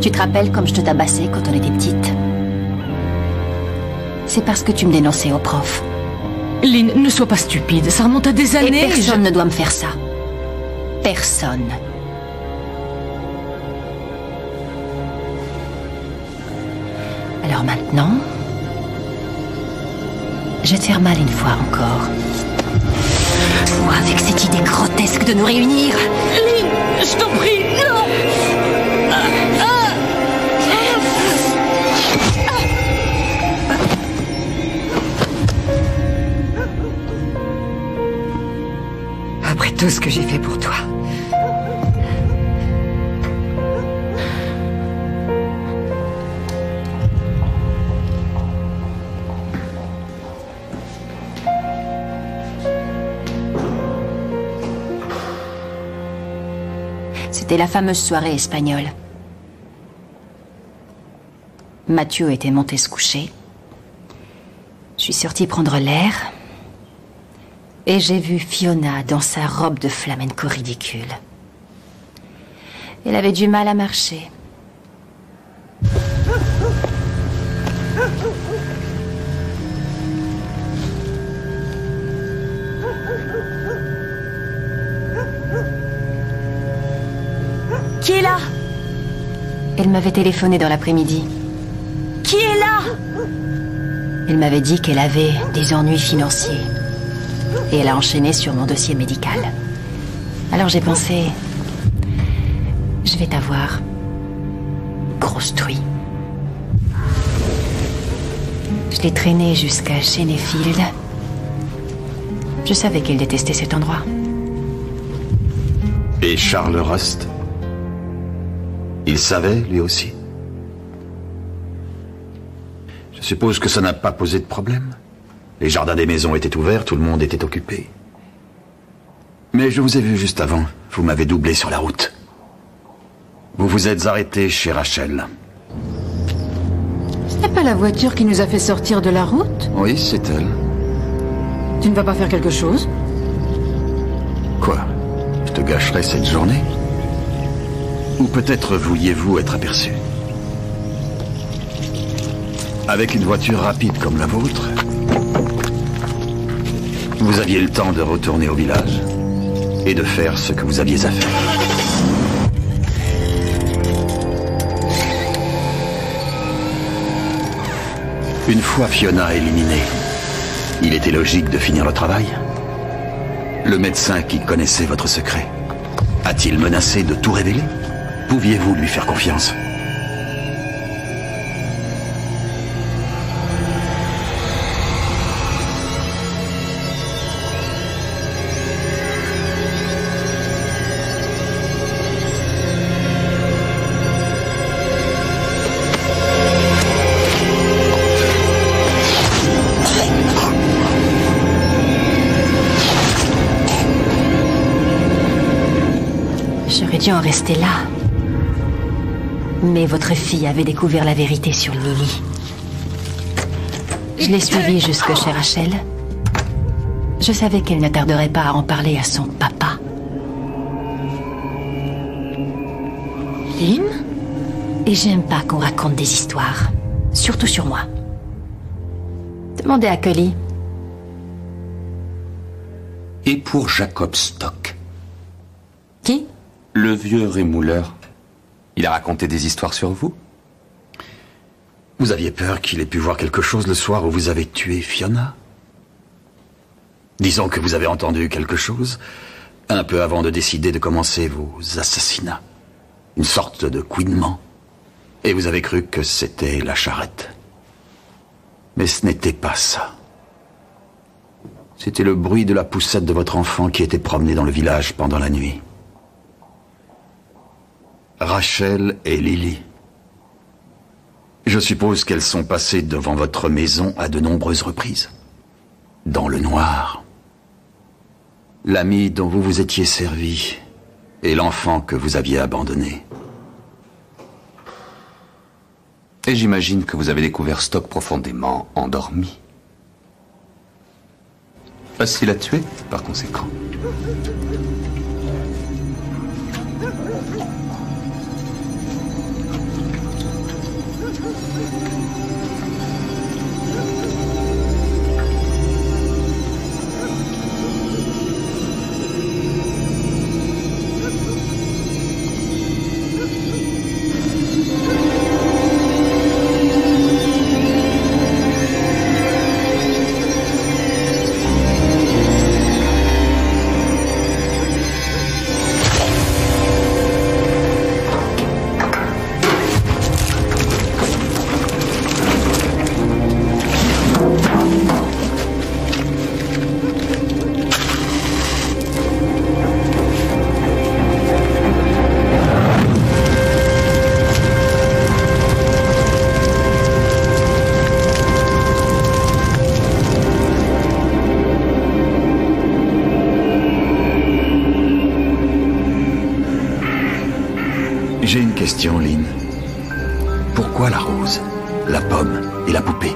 Tu te rappelles comme je te tabassais quand on était petite? C'est parce que tu me dénonçais au prof. Lynn, ne sois pas stupide, ça remonte à des années. Et personne ne doit me faire ça. Personne. Alors maintenant, je vais te faire mal une fois encore. Toi, avec cette idée grotesque de nous réunir. Lynn, je t'en prie, non. Après tout ce que j'ai fait pour toi. C'était la fameuse soirée espagnole. Mathieu était monté se coucher. Je suis sortie prendre l'air. Et j'ai vu Fiona dans sa robe de flamenco ridicule. Elle avait du mal à marcher. Qui est là? Elle m'avait téléphoné dans l'après-midi. Qui est là? Elle m'avait dit qu'elle avait des ennuis financiers. Et elle a enchaîné sur mon dossier médical. Alors j'ai pensé... Je vais t'avoir. Grosse truie. Je l'ai traînée jusqu'à Shennefield. Je savais qu'elle détestait cet endroit. Et Charles Rust? Il savait, lui aussi? Je suppose que ça n'a pas posé de problème. Les jardins des maisons étaient ouverts, tout le monde était occupé. Mais je vous ai vu juste avant. Vous m'avez doublé sur la route. Vous vous êtes arrêté chez Rachel. Ce n'est pas la voiture qui nous a fait sortir de la route? Oui, c'est elle. Tu ne vas pas faire quelque chose? Quoi? Je te gâcherais cette journée? Ou peut-être vouliez-vous être aperçu? Avec une voiture rapide comme la vôtre, vous aviez le temps de retourner au village et de faire ce que vous aviez à faire. Une fois Fiona éliminée, il était logique de finir le travail. Le médecin qui connaissait votre secret, a-t-il menacé de tout révéler? Pouviez-vous lui faire confiance? J'aurais dû en rester là. Mais votre fille avait découvert la vérité sur Lily. Je l'ai suivie jusque chez Rachel. Je savais qu'elle ne tarderait pas à en parler à son papa. Lynn? Et j'aime pas qu'on raconte des histoires. Surtout sur moi. Demandez à Cully. Et pour Jacob Stock? Qui? Le vieux rémouleur. Il a raconté des histoires sur vous? Vous aviez peur qu'il ait pu voir quelque chose le soir où vous avez tué Fiona? Disons que vous avez entendu quelque chose, un peu avant de décider de commencer vos assassinats. Une sorte de couinement. Et vous avez cru que c'était la charrette. Mais ce n'était pas ça. C'était le bruit de la poussette de votre enfant qui était promenée dans le village pendant la nuit. Rachel et Lily. Je suppose qu'elles sont passées devant votre maison à de nombreuses reprises. Dans le noir. L'ami dont vous vous étiez servi et l'enfant que vous aviez abandonné. Et j'imagine que vous avez découvert Stock profondément endormi. Facile à tuer, par conséquent. J'ai une question, Lynn. Pourquoi la rose, la pomme et la poupée?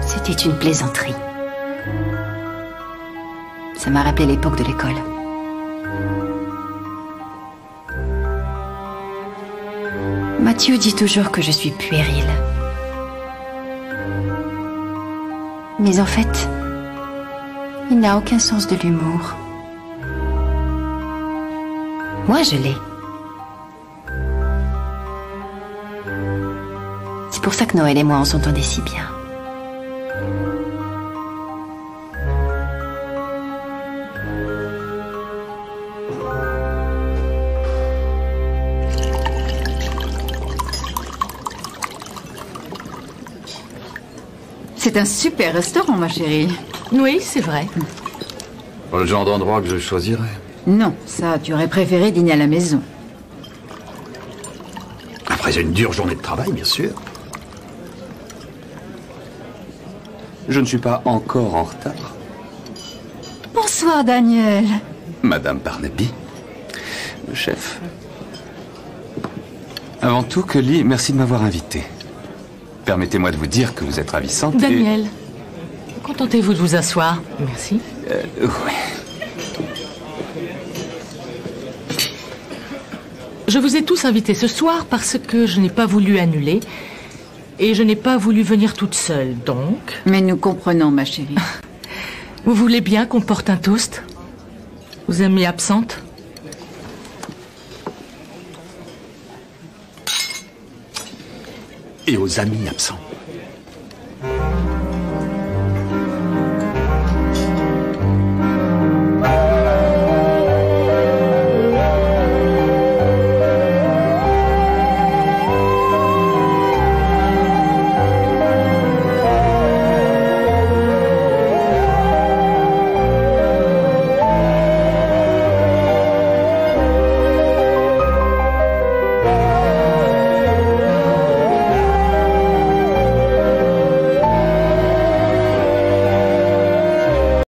C'était une plaisanterie. Ça m'a rappelé l'époque de l'école. Mathieu dit toujours que je suis puérile. Mais en fait, il n'a aucun sens de l'humour. Moi, je l'ai. C'est pour ça que Noël et moi on s'entendait si bien. C'est un super restaurant, ma chérie. Oui, c'est vrai. Pas le genre d'endroit que je choisirais. Non, ça, tu aurais préféré dîner à la maison. Après une dure journée de travail, bien sûr. Je ne suis pas encore en retard. Bonsoir, Daniel. Madame Barnaby, le chef. Avant tout, Kelly, merci de m'avoir invité. Permettez-moi de vous dire que vous êtes ravissante. Daniel, contentez-vous de vous asseoir. Merci. Oui. Je vous ai tous invités ce soir parce que je n'ai pas voulu annuler. Et je n'ai pas voulu venir toute seule, donc... Mais nous comprenons, ma chérie. Vous voulez bien qu'on porte un toast aux amies absentes? Et aux amis absents.